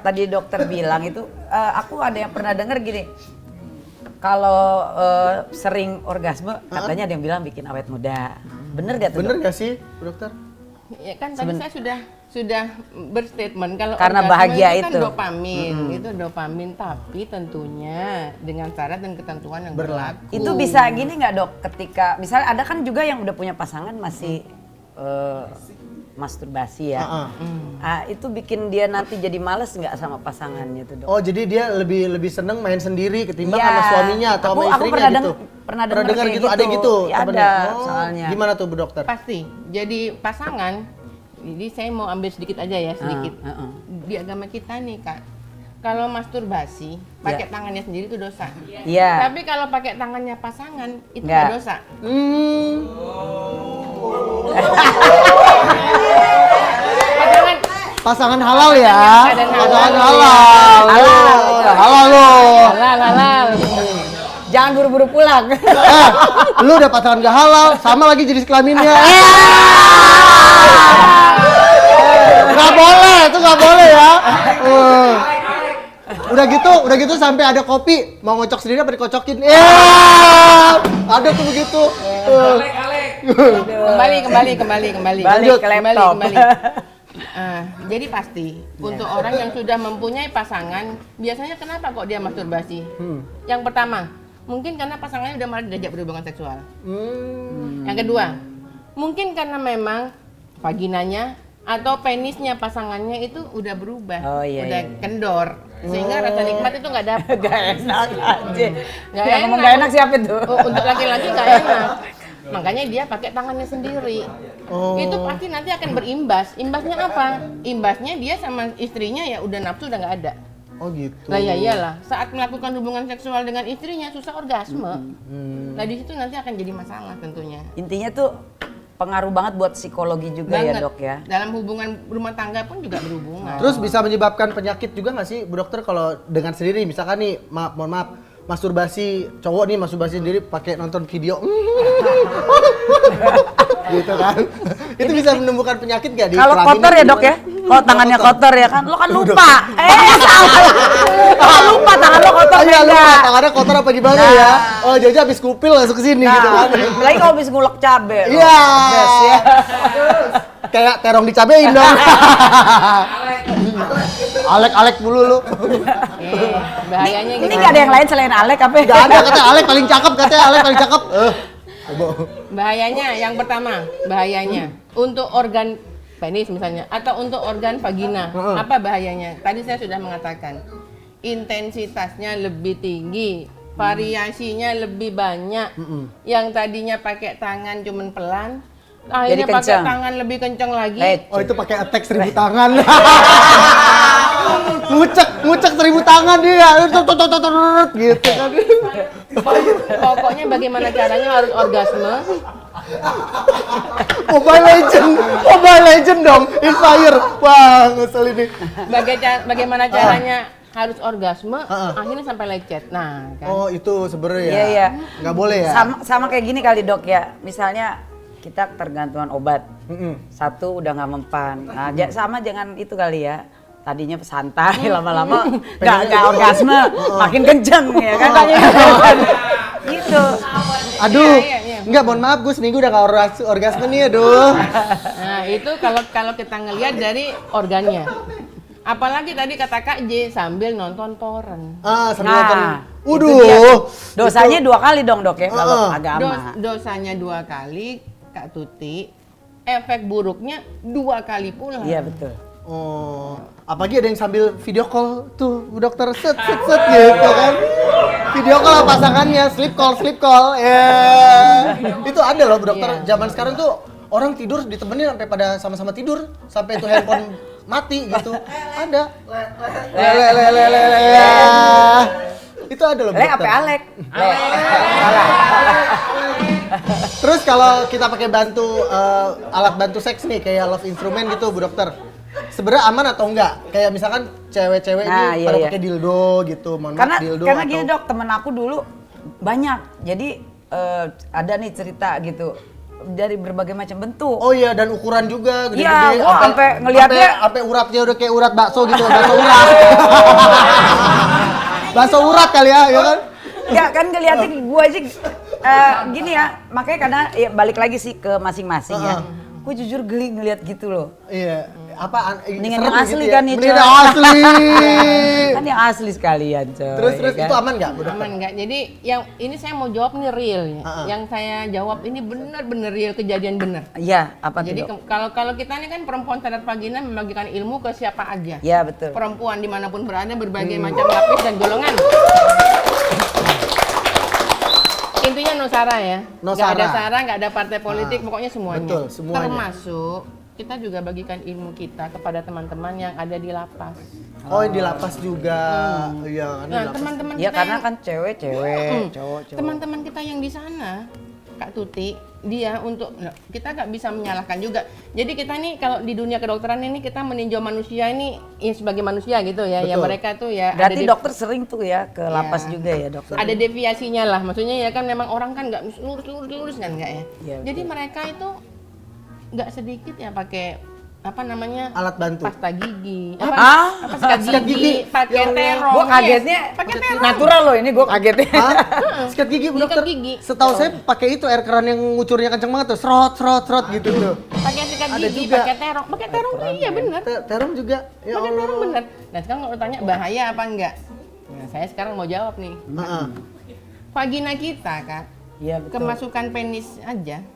tadi dokter bilang itu, aku ada yang pernah dengar gini. Kalau sering orgasme, katanya ada yang bilang bikin awet muda. Bener gak tuh? Bener gak sih, Bu Dokter? Ya kan tadi saya sudah berstatement kalau Karena orgasme bahagia itu kan itu. dopamin, itu dopamin tapi tentunya dengan syarat dan ketentuan yang berlaku. Itu bisa gini nggak dok? Ketika misalnya ada kan juga yang udah punya pasangan masih masturbasi ya. Itu bikin dia nanti jadi males nggak sama pasangannya tuh dok? Oh, jadi dia lebih seneng main sendiri ketimbang Iya. sama suaminya atau sama Aku istrinya pernah gitu. pernah Pernah denger dengar kayak gitu, ada gitu. gitu. Ya, temennya? ada, soalnya. Gimana tuh Bu Dokter? Pasti. Jadi pasangan, jadi saya mau ambil sedikit aja ya, sedikit. Di agama kita nih Kak, kalau masturbasi pakai tangannya sendiri itu dosa. Iya. Tapi kalau pakai tangannya pasangan itu Nggak. nggak dosa. Pasangan halal ya. Pasangan Pasangan halal. halal. Halal loh. Halal. Jangan buru-buru pulang. Lu udah pasangan gak halal, sama lagi jenis kelaminnya. Gak boleh, itu gak boleh ya. Udah gitu sampai ada kopi, mau ngocok sendiri apa dikocokin? Ada tuh begitu. Kembali. Balik ke laptop. Jadi pasti untuk orang yang sudah mempunyai pasangan, biasanya kenapa kok dia masturbasi? Yang pertama, mungkin karena pasangannya udah malah diajak berhubungan seksual. Yang kedua, mungkin karena memang vaginanya atau penisnya pasangannya itu udah berubah, udah kendor, sehingga rasa nikmat itu nggak dapet. Gak enak aja. Nggak Yang ngomong enak. gak enak siapa tuh? Untuk laki-laki nggak enak. Makanya dia pakai tangannya sendiri. Itu pasti nanti akan berimbas. Imbasnya apa? Imbasnya dia sama istrinya ya udah nafsu udah nggak ada. Oh gitu. Lah ya iyalah, saat melakukan hubungan seksual dengan istrinya susah orgasme. Nah di situ nanti akan jadi masalah tentunya. Intinya tuh pengaruh banget buat psikologi juga ya dok ya. Dalam hubungan rumah tangga pun juga berhubungan. Terus bisa menyebabkan penyakit juga nggak sih, Bu Dokter, kalau dengan sendiri, misalkan nih, mohon maaf, masturbasi cowok nih masturbasi sendiri pakai nonton video, gitu kan? Itu bisa menemukan penyakit nggak di Kalau kelaminnya kotor ya dok gimana? ya? Kalau tangannya kotor ya kan? Lo kan lupa. Salah. Lo kan lupa tangan lo kotor Iya, lupa enggak? tangannya kotor apa gimana ya? Oh, jadi habis kupil langsung ke sini gitu kan? Lagi kalau habis ngulek cabe. lo. Iya. Best ya. Kayak terong dicabein dong. Alek mulu lu. Bahayanya Ini gitu. nggak ada yang lain selain Alek apa? Gak ada, katanya Alek paling cakep, katanya Alek paling cakep. Bahayanya yang pertama, bahayanya untuk organ penis misalnya atau untuk organ vagina. Apa bahayanya? Tadi saya sudah mengatakan intensitasnya lebih tinggi, variasinya lebih banyak. Yang tadinya pakai tangan cuman pelan, akhirnya pakai kencang. tangan lebih kencang lagi. Oh itu pakai attack 1000 tangan. ngucek 1000 tangan dia. Gitu kan. Pokoknya bagaimana caranya harus orgasme. Mobile Legend dong, Inspire. Wah, ngesel ini. Bagaimana caranya harus orgasme, akhirnya sampai lecet. Nah, kan. Oh, itu sebenarnya ya. Iya. Nggak boleh ya. Sama kayak gini kali dok ya. Misalnya kita tergantungan obat, satu udah nggak mempan. Nah, sama jangan itu kali ya. Tadinya santai, lama-lama nggak orgasme, makin kenceng ya kan? Gitu. Aduh, Iya. enggak, mohon maaf gue seminggu udah nggak orgasme nih, aduh. Nah, itu kalau kita ngelihat dari organnya. Apalagi tadi kata Kak J sambil nonton porn. Sambil nonton. itu dia tuh. Waduh. Dosanya 2 kali dong dok ya kalau agama. Dosanya 2 kali, Kak Tuti. Efek buruknya 2 kali pula. Iya betul. Oh, apalagi ada yang sambil video call tuh, Bu Dokter set gitu kan. Video call sama pasangannya, sleep call. Ya. Itu ada loh Bu Dokter. Zaman sekarang tuh orang tidur ditemenin sampai pada sama-sama tidur, sampai itu handphone mati gitu. Ada. Itu ada loh Bu Le Dokter. apa Alek? Salah. Terus kalau kita pakai alat bantu seks nih kayak love instrument gitu Bu Dokter. Sebenarnya aman atau enggak? Kayak misalkan cewek-cewek ini pada pakai dildo gitu, dildo Karena atau... gini dok, temen aku dulu banyak. Jadi ada nih cerita gitu dari berbagai macam bentuk. Oh iya, dan ukuran juga gede-gede. Iya, gua sampai ngelihatnya sampai uratnya udah kayak urat bakso gitu, bakso urat. Bakso urat kali ya kan? Ya kan ngeliatin gue aja gini ya, makanya karena ya, balik lagi sih ke masing-masing ya. Gue jujur geli ngeliat gitu loh. Iya. Mendingan serem yang asli gitu ya? kan nih, Mendingan coy. yang asli. Kan yang asli sekalian coy. Terus ya kan? itu aman nggak Bu Dokter? Aman nggak? Jadi yang ini saya mau jawab nih real ya. Yang saya jawab ini benar-benar real, kejadian benar. Iya, apa tuh Jadi dok? kalau kita ini kan perempuan sadar vagina membagikan ilmu ke siapa aja. Iya betul. Perempuan dimanapun berada berbagai macam lapis dan golongan. Intinya no sara ya. No Nggak ada sara. sara, nggak ada partai politik, pokoknya semuanya. Betul, semuanya. Termasuk kita juga bagikan ilmu kita kepada teman-teman yang ada di lapas. Oh, di lapas juga. Iya, kan di Nah, lapas. teman-teman Ya kita karena yang, kan cewek-cewek, cowok-cowok. teman-teman kita yang di sana, Kak Tuti, dia untuk kita nggak bisa menyalahkan juga. Jadi kita nih kalau di dunia kedokteran ini kita meninjau manusia ini ya sebagai manusia gitu ya. Ya Betul. mereka tuh ya Berarti ada dokter sering tuh ya ke lapas juga ya dokter. ada deviasinya lah. Maksudnya ya kan memang orang kan nggak lurus kan nggak ya. Iya, Jadi mereka itu nggak sedikit ya pakai apa namanya Alat bantu. pasta gigi, Ah? apa sikat Sikat gigi. gigi, pakai terong. Gue kagetnya pakai terong. natural loh ini gue kagetnya. Hah? Sikat gigi Bu Sikat Dokter. gigi. Setahu saya pakai itu air keran yang ngucurnya kenceng banget tuh. Serot gitu tuh. Pakai sikat Ada gigi, juga. pakai terong tuh iya bener. Terong juga. Ya Pakai Allah. terong bener. Nah sekarang kalau tanya bahaya apa enggak? Nah saya sekarang mau jawab nih. Heeh. Vagina kita Kak, Iya betul. kemasukan penis aja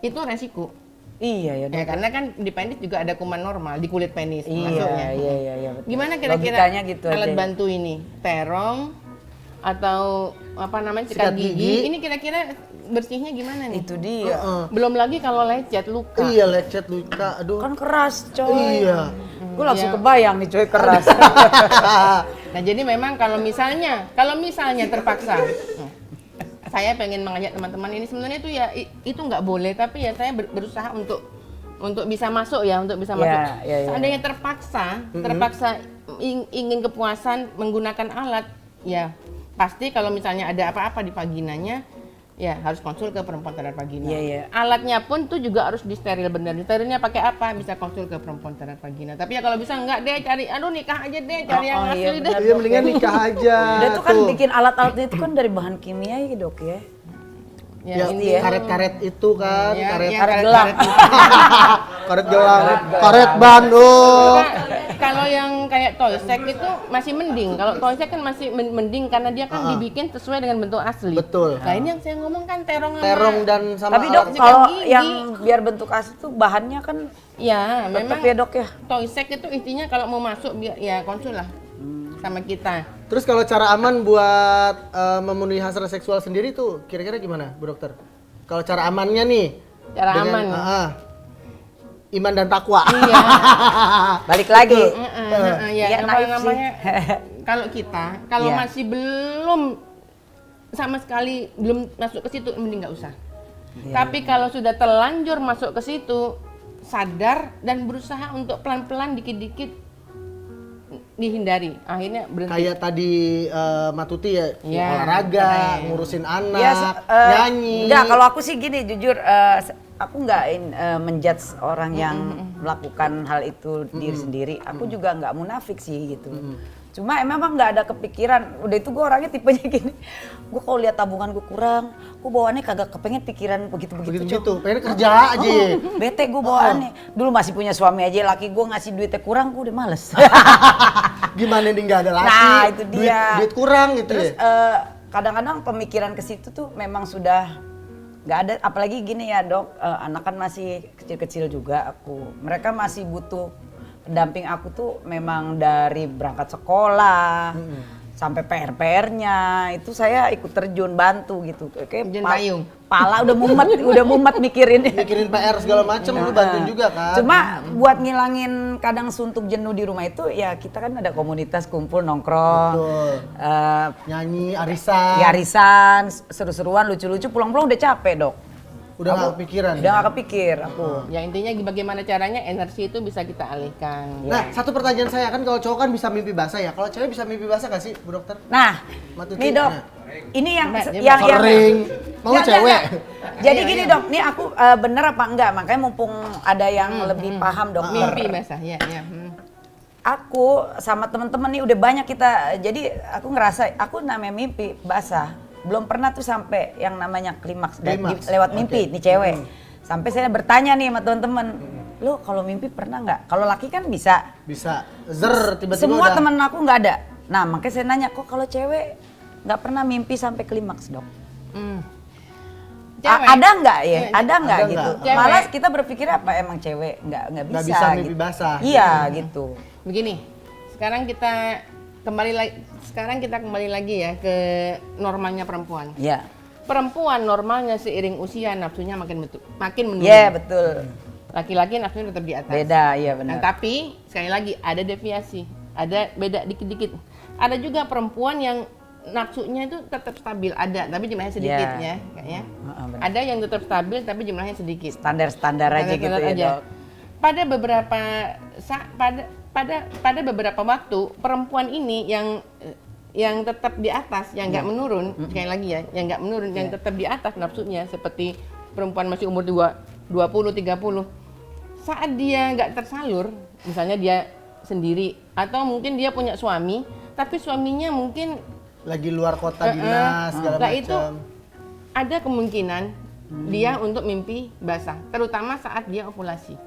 itu resiko. Iya ya dok. Ya karena kan di penis juga ada kuman normal di kulit penis masuknya. Iya betul. Gimana kira-kira Logikanya gitu alat aja. bantu ini? Terong atau apa namanya sikat Sikat gigi. gigi. Ini kira-kira bersihnya gimana nih? Itu dia. Belum lagi kalau lecet luka. Iya, lecet luka. Aduh. Kan keras coy. Iya. Gue langsung Iya. kebayang nih coy keras. Nah jadi memang kalau misalnya terpaksa, saya pengen mengajak teman-teman ini sebenarnya itu ya itu nggak boleh, tapi ya saya berusaha untuk bisa masuk ya, untuk bisa Ya, masuk. ya. Seandainya terpaksa ingin kepuasan menggunakan alat, ya pasti kalau misalnya ada apa-apa di vaginanya, ya harus konsul ke perempuan sadar vagina. Iya, iya. Alatnya pun tuh juga harus disteril benar. Disterilnya pakai apa? Bisa konsul ke perempuan sadar vagina. Tapi ya kalau bisa enggak deh cari, nikah aja deh, cari yang iya, asli deh. benar. Iya, mendingan nikah aja. Udah tuh kan bikin alat-alatnya itu kan dari bahan kimia ya dok ya. Ya, ini ya. karet-karet itu kan, Ya, karet ya, karet gelang. karet gelang, karet ban, oh. Kalau yang kayak toy sex itu masih mending. Kalau toy sex kan masih mending karena dia kan dibikin sesuai dengan bentuk asli. Betul. Nah ini yang saya ngomong kan terong dan sama Tapi dok, alat- kalau gigi. yang biar bentuk asli tuh bahannya kan ya tetap memang ya dok ya. toy sex itu intinya kalau mau masuk biar ya konsul lah sama kita. Terus kalau cara aman buat memenuhi hasrat seksual sendiri tuh kira-kira gimana, Bu Dokter? Kalau cara amannya nih? Cara aman. Iman dan takwa. Iya. Balik lagi. Ya, Iya, naif sih. namanya kalau kita kalau Iya. masih belum sama sekali belum masuk ke situ mending nggak usah. Tapi kalau sudah terlanjur masuk ke situ, sadar dan berusaha untuk pelan-pelan dikit-dikit dihindari. Akhirnya berhenti. Kayak tadi Matuti ya, Iya, olahraga, keren. ngurusin anak, Ya, nyanyi. Enggak, kalau aku sih gini, jujur aku nggak menjudge orang yang melakukan hal itu diri sendiri. Aku juga nggak munafik sih gitu. Cuma memang nggak ada kepikiran. Udah itu gue orangnya tipenya gini. Gue kalau lihat tabungan gue kurang, gue bawaannya kagak kepengen pikiran begitu-begitu. Begitu, pengen kerja aja. Bete gue bawaannya. Dulu masih punya suami aja, laki gue ngasih duitnya kurang, gue udah males. Gimana nih nggak ada laki, Nah, itu dia. duit kurang gitu Terus ya? kadang-kadang pemikiran ke situ tuh memang sudah nggak ada, apalagi gini ya dok, anak kan masih kecil-kecil juga aku. Mereka masih butuh pendamping aku tuh memang dari berangkat sekolah sampai PR-nya itu saya ikut terjun bantu gitu. Kayak Terjun payung. Pala udah mumet mikirin. Mikirin PR segala macam lu bantuin juga kan? Cuma buat ngilangin kadang suntuk jenuh di rumah itu ya kita kan ada komunitas kumpul nongkrong. Betul. Nyanyi, arisan. Ya arisan, seru-seruan, lucu-lucu, pulang-pulang udah capek dok. Udah nggak kepikiran. Udah gak kepikir aku. Ya intinya bagaimana caranya energi itu bisa kita alihkan. Nah, satu pertanyaan saya kan kalau cowok kan bisa mimpi basah ya. Kalau cewek bisa mimpi basah gak sih, Bu Dokter? Nah, Matuti, nih dok, nah. ini yang Dia Sering. Mau Nggak, cewek? nggak. Jadi gini dok, nih aku bener apa enggak? Makanya mumpung ada yang lebih paham dokter. Mimpi basah ya. Aku sama temen-temen nih udah banyak kita, jadi aku ngerasa aku namanya mimpi basah. Belum pernah tuh sampai yang namanya klimaks lewat mimpi nih cewek. Sampai saya bertanya nih sama teman-teman, lo kalau mimpi pernah nggak? Kalau laki kan bisa. Bisa. Zer, tiba-tiba Semua udah. temen aku nggak ada. Nah makanya saya nanya, kok kalau cewek nggak pernah mimpi sampai klimaks dok? Cewek. Ada nggak ya? Iya, Ada nggak ada gitu? nggak? Malah Cewek. kita berpikir apa emang cewek nggak bisa. Nggak bisa mimpi gitu. basah. Iya gitu. Begini, sekarang kita kembali lagi ya ke normalnya perempuan. Iya. Perempuan normalnya seiring usia nafsunya makin menurun. Iya betul. Laki-laki nafsunya tetap di atas. Beda, iya Nah, benar. tapi sekali lagi ada deviasi, ada beda dikit-dikit. Ada juga perempuan yang nafsunya itu tetap stabil, ada tapi jumlahnya sedikit Iya. ya, kayaknya. benar. Ada yang tetap stabil tapi jumlahnya sedikit. Standar-standar aja gitu Standar-standar ya aja. dok. Pada beberapa pada beberapa waktu perempuan ini yang tetap di atas, yang nggak menurun, sekali lagi ya, yang nggak menurun, yang tetap di atas nafsunya seperti perempuan masih umur 20, 30. Saat dia nggak tersalur, misalnya dia sendiri atau mungkin dia punya suami, tapi suaminya mungkin Lagi luar kota dinas, segala Nah, itu macam. ada kemungkinan dia untuk mimpi basah, terutama saat dia ovulasi.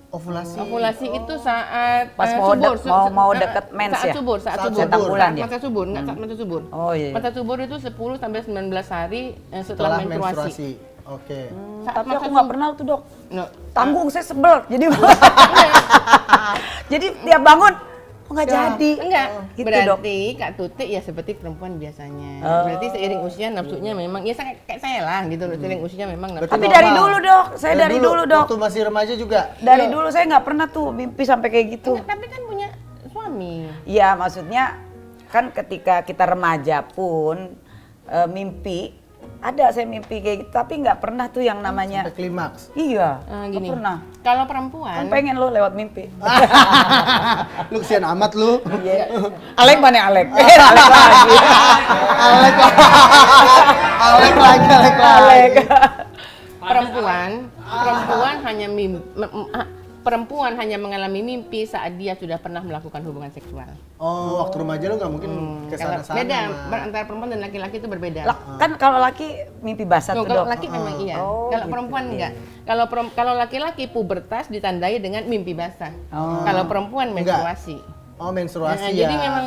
Ovulasi. Ovulasi itu saat Pas mau subur, mau deket mens saat ya? subur, saat Saat subur. Centang bulan ya? Masa subur, enggak saat masa subur. Oh iya. Masa subur itu 10 sampai 19 hari setelah Setelah menstruasi. menstruasi. Oke. Saat Tapi masa aku nggak subur- pernah tuh dok. No. Tanggung saya sebel. Jadi jadi tiap bangun kok nggak jadi. Enggak, Gitu, berarti Kak Tuti ya seperti perempuan biasanya. Berarti seiring usia nafsunya memang, ya kayak saya lah gitu loh, seiring usia memang nafsu. Tapi normal. dari dulu dok, saya dari dulu dok. Waktu masih remaja juga. Dari dulu saya nggak pernah tuh mimpi sampai kayak gitu. Enggak, tapi kan punya suami. Iya maksudnya kan ketika kita remaja pun mimpi, ada saya mimpi kayak gitu, tapi nggak pernah tuh yang namanya. Sampai klimaks. Iya, Gini, nggak pernah. kalau Kan perempuan, pengen lo lewat mimpi. Lu kesian amat lu. Iya. Alek mana Alek? Alek lagi. Alek lagi. perempuan hanya perempuan hanya mengalami mimpi saat dia sudah pernah melakukan hubungan seksual. Oh, waktu remaja lu nggak mungkin ke Kalau sana-sana. beda, Mah. antara perempuan dan laki-laki itu berbeda. Kan kalau laki mimpi basah Tuh, tuh kalau dok. laki memang iya. Oh, Kalau gitu. perempuan enggak. Kalau laki-laki pubertas ditandai dengan mimpi basah. Oh. Kalau perempuan Enggak. menstruasi. Oh, menstruasi Nah, ya. jadi memang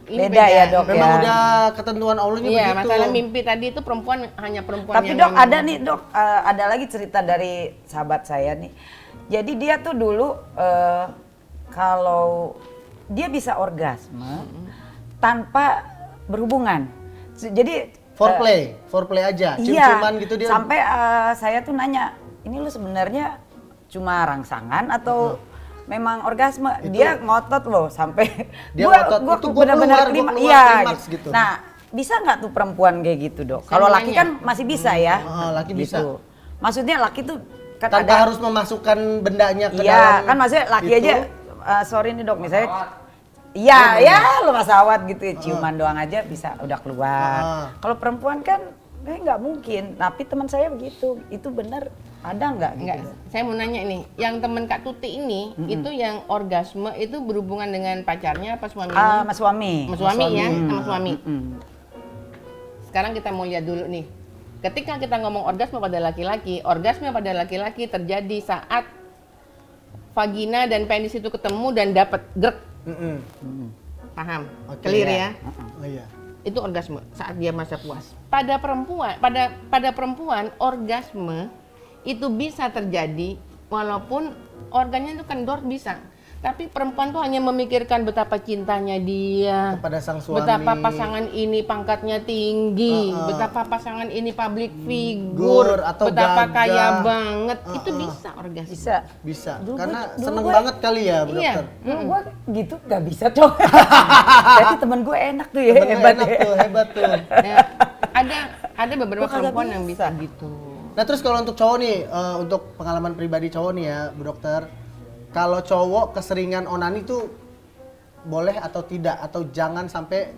ini Beda ya, Dok. Memang Ya. udah ketentuan Allahnya Iya, begitu. masalah mimpi tadi itu perempuan hanya perempuan Tapi yang dok memang- ada nih dok, ada lagi cerita dari sahabat saya nih. Jadi dia tuh dulu kalau dia bisa orgasme tanpa berhubungan. Jadi foreplay aja, cium-ciuman gitu dia. sampai saya tuh nanya, ini lu sebenarnya cuma rangsangan atau memang orgasme? Dia ngotot loh sampai Dia ngotot, itu gua benar-benar keluar iya klimaks gitu. gitu. Nah, bisa nggak tuh perempuan kayak gitu dok? Saya Kalau mau laki nanya. kan masih bisa ya. Laki bisa. Gitu. Maksudnya laki tuh kan Tanpa ada harus memasukkan bendanya ke dalam. iya, kan maksudnya laki itu. aja sorry nih dok, misalnya iya, ya lu masawat gitu ya, ciuman doang aja bisa udah keluar. Kalau perempuan kan nggak mungkin, tapi teman saya begitu, itu benar ada nggak gitu? Enggak, saya mau nanya nih, yang temen Kak Tuti ini, itu yang orgasme itu berhubungan dengan pacarnya apa suaminya? Mas suami. Sama suami ya, sama suami. Mm. Sekarang kita mau lihat dulu nih. Ketika kita ngomong orgasme pada laki-laki terjadi saat vagina dan penis itu ketemu dan dapat grek. Paham? Oke, Clear ya. ya? Oh iya. Itu orgasme saat dia merasa puas. Pada perempuan orgasme itu bisa terjadi walaupun organnya itu kendor bisa. Tapi perempuan tuh hanya memikirkan betapa cintanya dia Kepada sang suami. betapa pasangan ini pangkatnya tinggi, betapa pasangan ini public figure, atau betapa gagah. kaya banget. Itu bisa orgasme. Bisa. Bisa. Dulu Karena dulu seneng gue- banget kali ya, Bu Iya. Dokter. Dulu gue gitu nggak bisa cok. Berarti temen gue enak tuh ya, Temennya hebat enak ya. tuh, hebat tuh. Nah, ada beberapa Gua kagak perempuan yang bisa. bisa gitu. Nah terus kalau untuk cowok nih, untuk pengalaman pribadi cowok nih ya, Bu Dokter. Kalau cowok keseringan onani tuh boleh atau tidak? Atau jangan sampai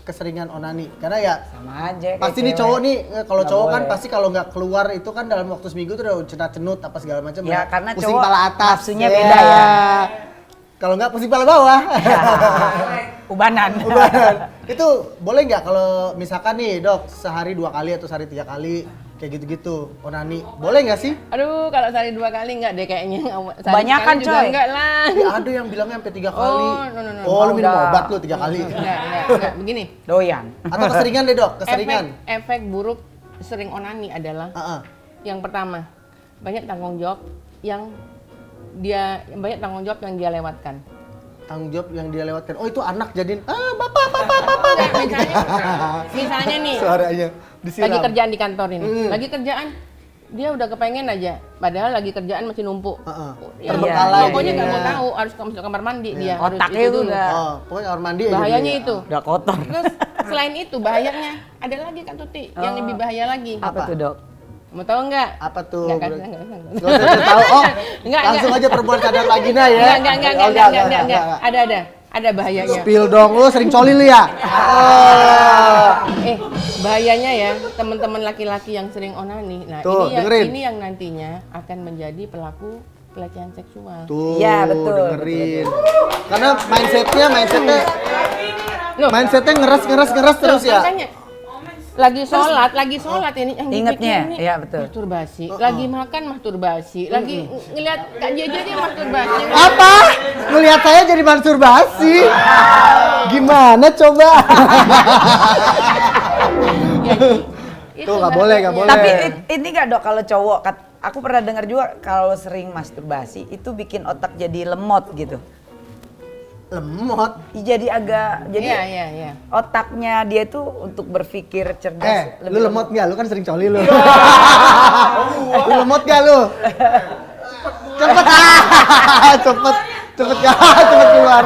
keseringan onani? Karena ya Sama aja. kayak pasti nih cewek. cowok nih, kalau Nggak cowok kan boleh. pasti kalau nggak keluar itu kan dalam waktu seminggu tuh udah cenut-cenut apa segala macam. Ya, karena pusing cowok pala atas. nafsunya beda ya. Kalau nggak pusing pala bawah. Ubanan. Ubahan. Itu boleh nggak kalau misalkan nih dok sehari 2 kali atau sehari 3 kali kayak gitu-gitu onani boleh nggak sih? Aduh, kalau sehari 2 kali enggak deh kayaknya. Sehari Banyakan, sekali juga coy. enggak lah. Ya, ada yang bilangnya sampai 3 kali. no. Oh lu minum Enggak. obat lu 3 kali. Enggak, begini. Doyan. Atau keseringan deh dok, keseringan. Efek buruk sering onani adalah Heeh. yang pertama, banyak tanggung jawab yang dia lewatkan. Tanggung jawab yang dia lewatkan. Oh itu anak jadiin bapak. Misalnya nih, Suaranya disiram. lagi kerjaan di kantor ini. Lagi kerjaan dia udah kepengen aja, padahal lagi kerjaan masih numpuk. Heeh. Ya, Terbengkalai pokoknya nggak mau jadinya. tahu, harus masuk kamar mandi dia. harus Otaknya itu itu dulu. udah Oh, pokoknya kamar mandi aja Bahayanya dia. itu. udah kotor. Terus selain itu bahayanya ada lagi kan Tuti yang lebih bahaya lagi. Apa? Apa tuh dok? Mau tahu nggak? Apa tuh? Nggak Bro? usah. Nggak usah tahu. Oh, Enggak, langsung enggak. aja perempuan cadar vagina ya. Enggak. Ada bahayanya. Spill dong, lu sering coli lu ya? Oh. Bahayanya ya teman-teman laki-laki yang sering onani. Nah, Tuh, dengerin. ini yang nantinya akan menjadi pelaku pelecehan seksual. Tuh, Iya, betul, dengerin. Karena mindsetnya Loh, ngeres terus ya. makanya lagi sholat ini yang Ingetnya, dipikirin nih iya, betul. masturbasi, lagi makan masturbasi, lagi ngeliat Kak Jeje dia masturbasi. Apa? Ngelihat saya jadi masturbasi? Gimana coba? Tuh nggak boleh. Tapi ini nggak dok kalau cowok, aku pernah dengar juga kalau sering masturbasi itu bikin otak jadi lemot gitu. Lemot. Jadi agak, jadi Iya. otaknya dia tuh untuk berpikir cerdas. Lu lemot nggak? Lu kan sering coli lu. Lu lemot nggak lu? Cepet keluar.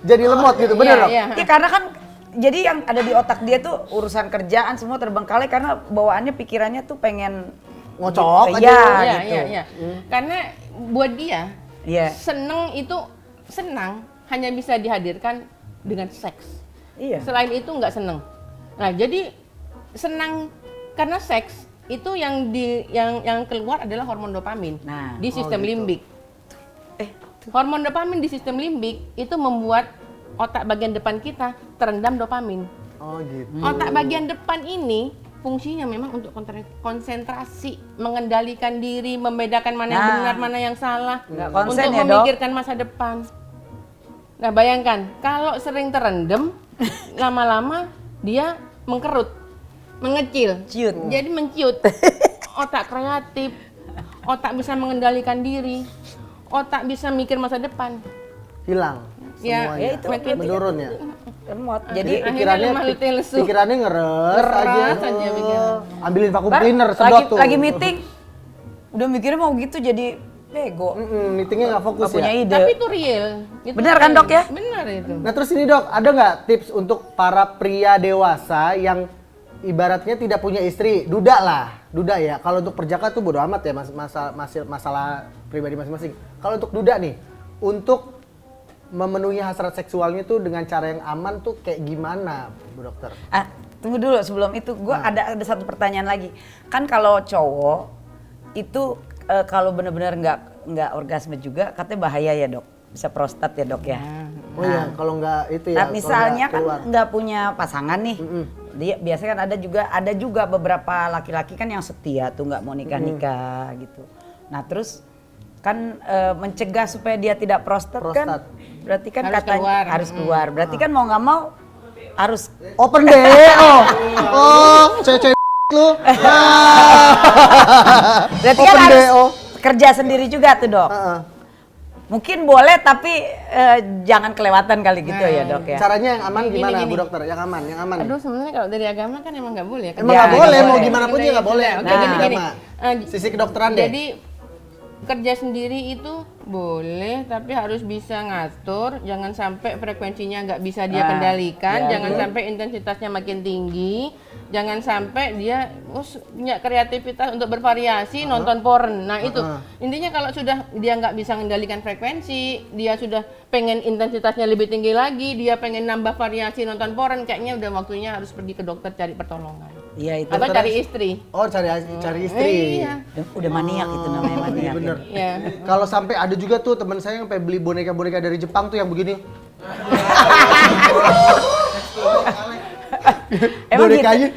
Jadi lemot gitu, bener dong? Iya. Ya karena kan jadi yang ada di otak dia tuh urusan kerjaan semua terbengkalai karena bawaannya pikirannya tuh pengen Ngocok aja. Iya, Iya, gitu. iya. Karena buat dia Iya. senang hanya bisa dihadirkan dengan seks. Iya. Selain itu nggak senang. Nah, jadi senang karena seks itu yang keluar adalah hormon dopamin Nah, di sistem limbik. Hormon dopamin di sistem limbik itu membuat otak bagian depan kita terendam dopamin. Oh gitu. Otak bagian depan ini fungsinya memang untuk konsentrasi, mengendalikan diri, membedakan mana yang benar, mana yang salah, Nggak konsen untuk ya, Dok? memikirkan masa depan. Nah, bayangkan kalau sering terendam, lama-lama dia mengkerut, mengecil, Ciut. jadi menciut. Otak kreatif, otak bisa mengendalikan diri, otak bisa mikir masa depan. Hilang Ya, semuanya. ya itu makin menurun ya. Lemot. Jadi Jadi akhirnya lemah letih lesu. pikirannya ngeres Ngeres aja Oh. pikiran. Ambilin vacuum Bar, cleaner lagi, sedot tuh. lagi meeting, udah mikirnya mau gitu jadi bego. Meetingnya nggak fokus Nggak punya ya. ide. Tapi itu real. Itu Benar kan, real. Dok, ya? Benar itu. Nah terus ini Dok, ada nggak tips untuk para pria dewasa yang ibaratnya tidak punya istri, duda ya. Kalau untuk perjaka tuh bodo amat ya, masalah pribadi masing-masing. Kalau untuk duda nih, untuk memenuhi hasrat seksualnya tuh dengan cara yang aman tuh kayak gimana, Bu Dokter? Tunggu dulu sebelum itu, ada satu pertanyaan lagi. Kan kalau cowok itu kalau benar-benar nggak orgasme juga, katanya bahaya ya Dok, bisa prostat ya Dok ya. Oh iya, kalau nggak itu ya. Nah, kalau misalnya nggak kan keluar. nggak punya pasangan nih, dia biasanya kan ada juga beberapa laki-laki kan yang setia tuh nggak mau nikah gitu. Nah terus kan mencegah supaya dia tidak prostat. Kan, berarti kan Harus katanya keluar. harus keluar. Berarti kan mau nggak mau harus Open DO. Oh, cewek lu. berarti kan Open harus DO. kerja sendiri juga tuh Dok. Mungkin boleh tapi jangan kelewatan kali gitu ya Dok ya. Caranya yang aman Gini, gimana, gini. Bu Dokter? Yang aman, yang aman. Aduh, sebenarnya kalau dari agama kan emang nggak boleh. Kan? Emang Ya, nggak boleh, nggak mau boleh. gimana pun juga nggak boleh. Oke, Nah, gini. Sisi kedokteran deh. Jadi kerja sendiri itu boleh, tapi harus bisa ngatur. Jangan sampai frekuensinya nggak bisa dia kendalikan. ya, Jangan sampai intensitasnya makin tinggi. Jangan sampai dia punya kreativitas untuk bervariasi nonton porn. Nah itu intinya kalau sudah dia nggak bisa mengendalikan frekuensi, dia sudah pengen intensitasnya lebih tinggi lagi, dia pengen nambah variasi nonton porn, kayaknya udah waktunya harus pergi ke dokter cari pertolongan. Iya itu. Atau cari istri. Oh, cari istri. Iya. Udah maniak itu namanya maniak. Bener. Iya. Kalau sampai ada juga tuh teman saya yang sampai beli boneka-boneka dari Jepang tuh yang begini. bonekanya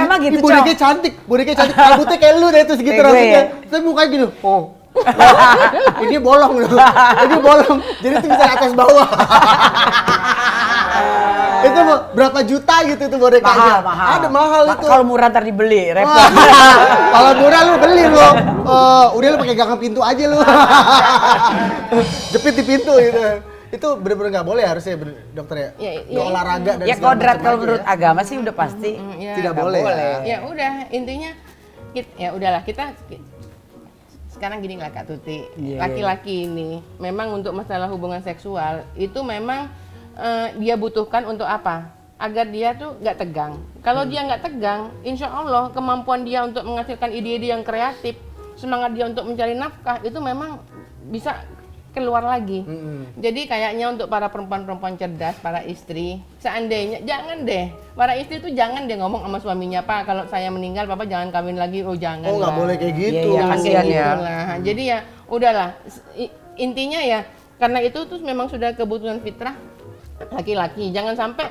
emang gitu, ih, bonekanya cantik, rambutnya kayak lu deh tuh segitu Kayak gue rambutnya. ya? Tapi mukanya gini, oh. ini bolong loh, ini bolong, jadi tuh bisa atas bawah. Itu berapa juta gitu tuh bonekanya? Mahal. Ada mahal itu. Kalau murah ntar dibeli, repot. Kalau murah lu beli lu. Udah lu pakai gagang pintu aja lu. Jepit di pintu gitu. Itu bener-bener nggak boleh harusnya dokter ya? Ya, olahraga dan Ya segala kodrat macam kalau aja menurut ya. agama sih udah pasti Ya, Tidak nggak boleh ya. Ya udah, intinya ya udahlah kita sekarang gini lah Kak Tuti. Iya, Laki-laki ini memang untuk masalah hubungan seksual itu memang dia butuhkan untuk apa? Agar dia tuh nggak tegang. Kalau dia nggak tegang, insya Allah kemampuan dia untuk menghasilkan ide-ide yang kreatif, semangat dia untuk mencari nafkah itu memang bisa keluar lagi. Jadi kayaknya untuk para perempuan-perempuan cerdas, para istri, seandainya jangan deh, para istri tuh jangan deh ngomong sama suaminya, Pak kalau saya meninggal Papa jangan kawin lagi. Oh jangan. Oh nggak lah. boleh kayak gitu. Iya, Jangan kasihan kayak ya. gitu lah. Jadi ya udahlah. Intinya ya karena itu tuh memang sudah kebutuhan fitrah laki-laki. Jangan sampai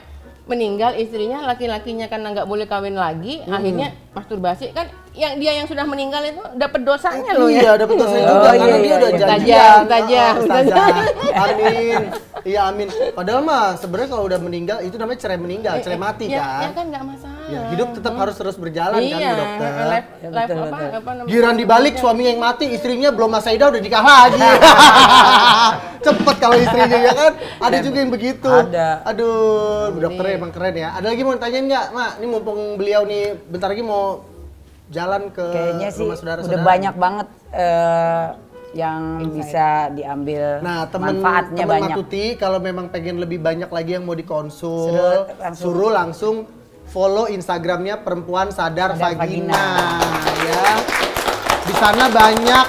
meninggal istrinya, laki-lakinya karena nggak boleh kawin lagi, akhirnya masturbasi kan yang sudah meninggal itu dapat dosanya loh ya. Iya, dapat dosa juga karena dia udah janjian. Tajam. Ustazah. Amin. Iya, amin. Padahal mah sebenarnya kalau udah meninggal itu namanya cerai meninggal, cerai mati Ya kan. kan nggak masalah. Ya, hidup tetap harus terus berjalan kan, Iya, Bu Dokter. live betul, apa namanya? Giran dibalik suaminya yang mati, istrinya belum Mas Saida udah nikah lagi. Cepet kalau istrinya ya kan. Ada juga yang begitu. Ada. Aduh, Bu Dokter emang keren ya. Ada lagi mau ditanyain nggak, Mak? Ini mumpung beliau nih bentar lagi mau jalan ke kayaknya sih rumah saudara-saudara. udah banyak banget yang bisa diambil Nah, manfaatnya teman banyak. Matuti kalau memang pengen lebih banyak lagi yang mau dikonsul, Suruh langsung follow Instagramnya Perempuan Sadar Vagina. Ya. Di sana banyak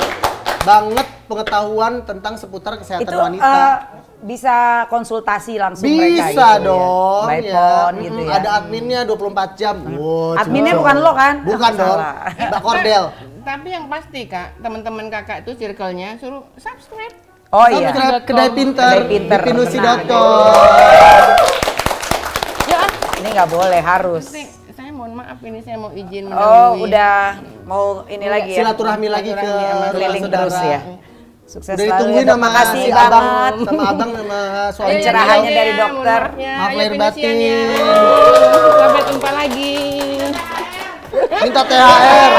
banget pengetahuan tentang seputar kesehatan Itu wanita. bisa konsultasi langsung mereka Bisa gitu dong ya. By ya. phone gitu ya. Ada adminnya 24 jam. Wow, Adminnya cocok. bukan lo kan? Bukan dong. Salah. Mbak Kordel. Tapi yang pasti Kak, teman-teman Kakak itu circle-nya suruh subscribe. Oh iya. Subscribe Kedai Pinter, Kedai Pinter, di pinusi.com. Ya, Ini nggak boleh, harus. saya mohon maaf ini saya mau izin Oh, mendahului. udah mau ini lagi ya. Silaturahmi lagi ke Keliling saudara. terus ya. Sukses Udah selalu ditungguin ya. sama Terima kasih si banget. abang, sama abang sama suami. Pencerahannya dari mohon dokter. maafnya. Maaf Ayo, lahir batin. penyusiannya. Sampai jumpa lagi. Minta THR.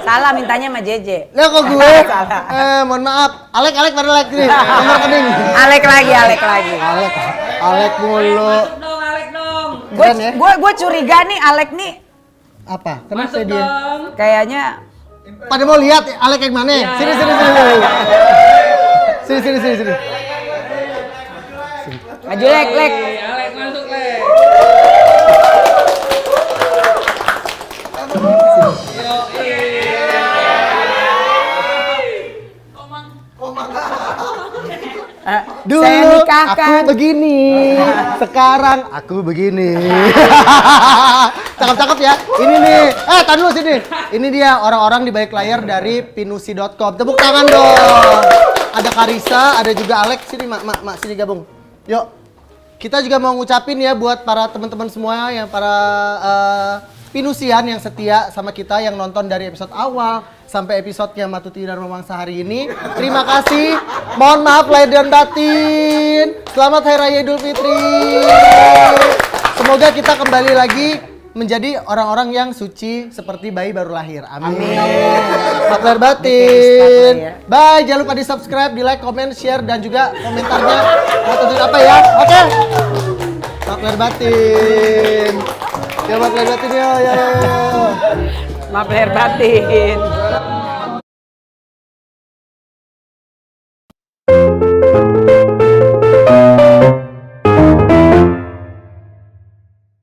Salah mintanya sama Jeje. Lah kok gue? Mohon maaf. Alek pada like nih. Nomor rekening. Alek lagi. Alek mulu. Keren ya? Gue curiga nih Alek nih Apa? Kenapa dia? kayaknya Pada mau lihat Alek yang mana? Sini. Sini. maju Lek. Alek masuk, Lek. Dulu Saya nikahkan. aku begini, sekarang aku begini. Cakep ya. Ini nih. Tahan dulu sini. Ini dia orang-orang di balik layar dari pinusi.com. Tepuk tangan dong. Ada Karisa, ada juga Alex. Sini mak sini gabung. Yuk. Kita juga mau ngucapin ya buat para teman-teman semua yang para pinusian yang setia sama kita yang nonton dari episode awal sampai episodenya Matuti dan Memangsa hari ini. Terima kasih. Mohon maaf lahir dan batin. Selamat Hari Raya Idul Fitri. Semoga kita kembali lagi menjadi orang-orang yang suci seperti bayi baru lahir. Amin. Selamat lahir batin. Bye. Jangan lupa di subscribe, di like, comment, share dan juga komentarnya mau tonton apa ya. Oke. Selamat lahir batin. Selamat lahir batin ya. Maaf lahir batin.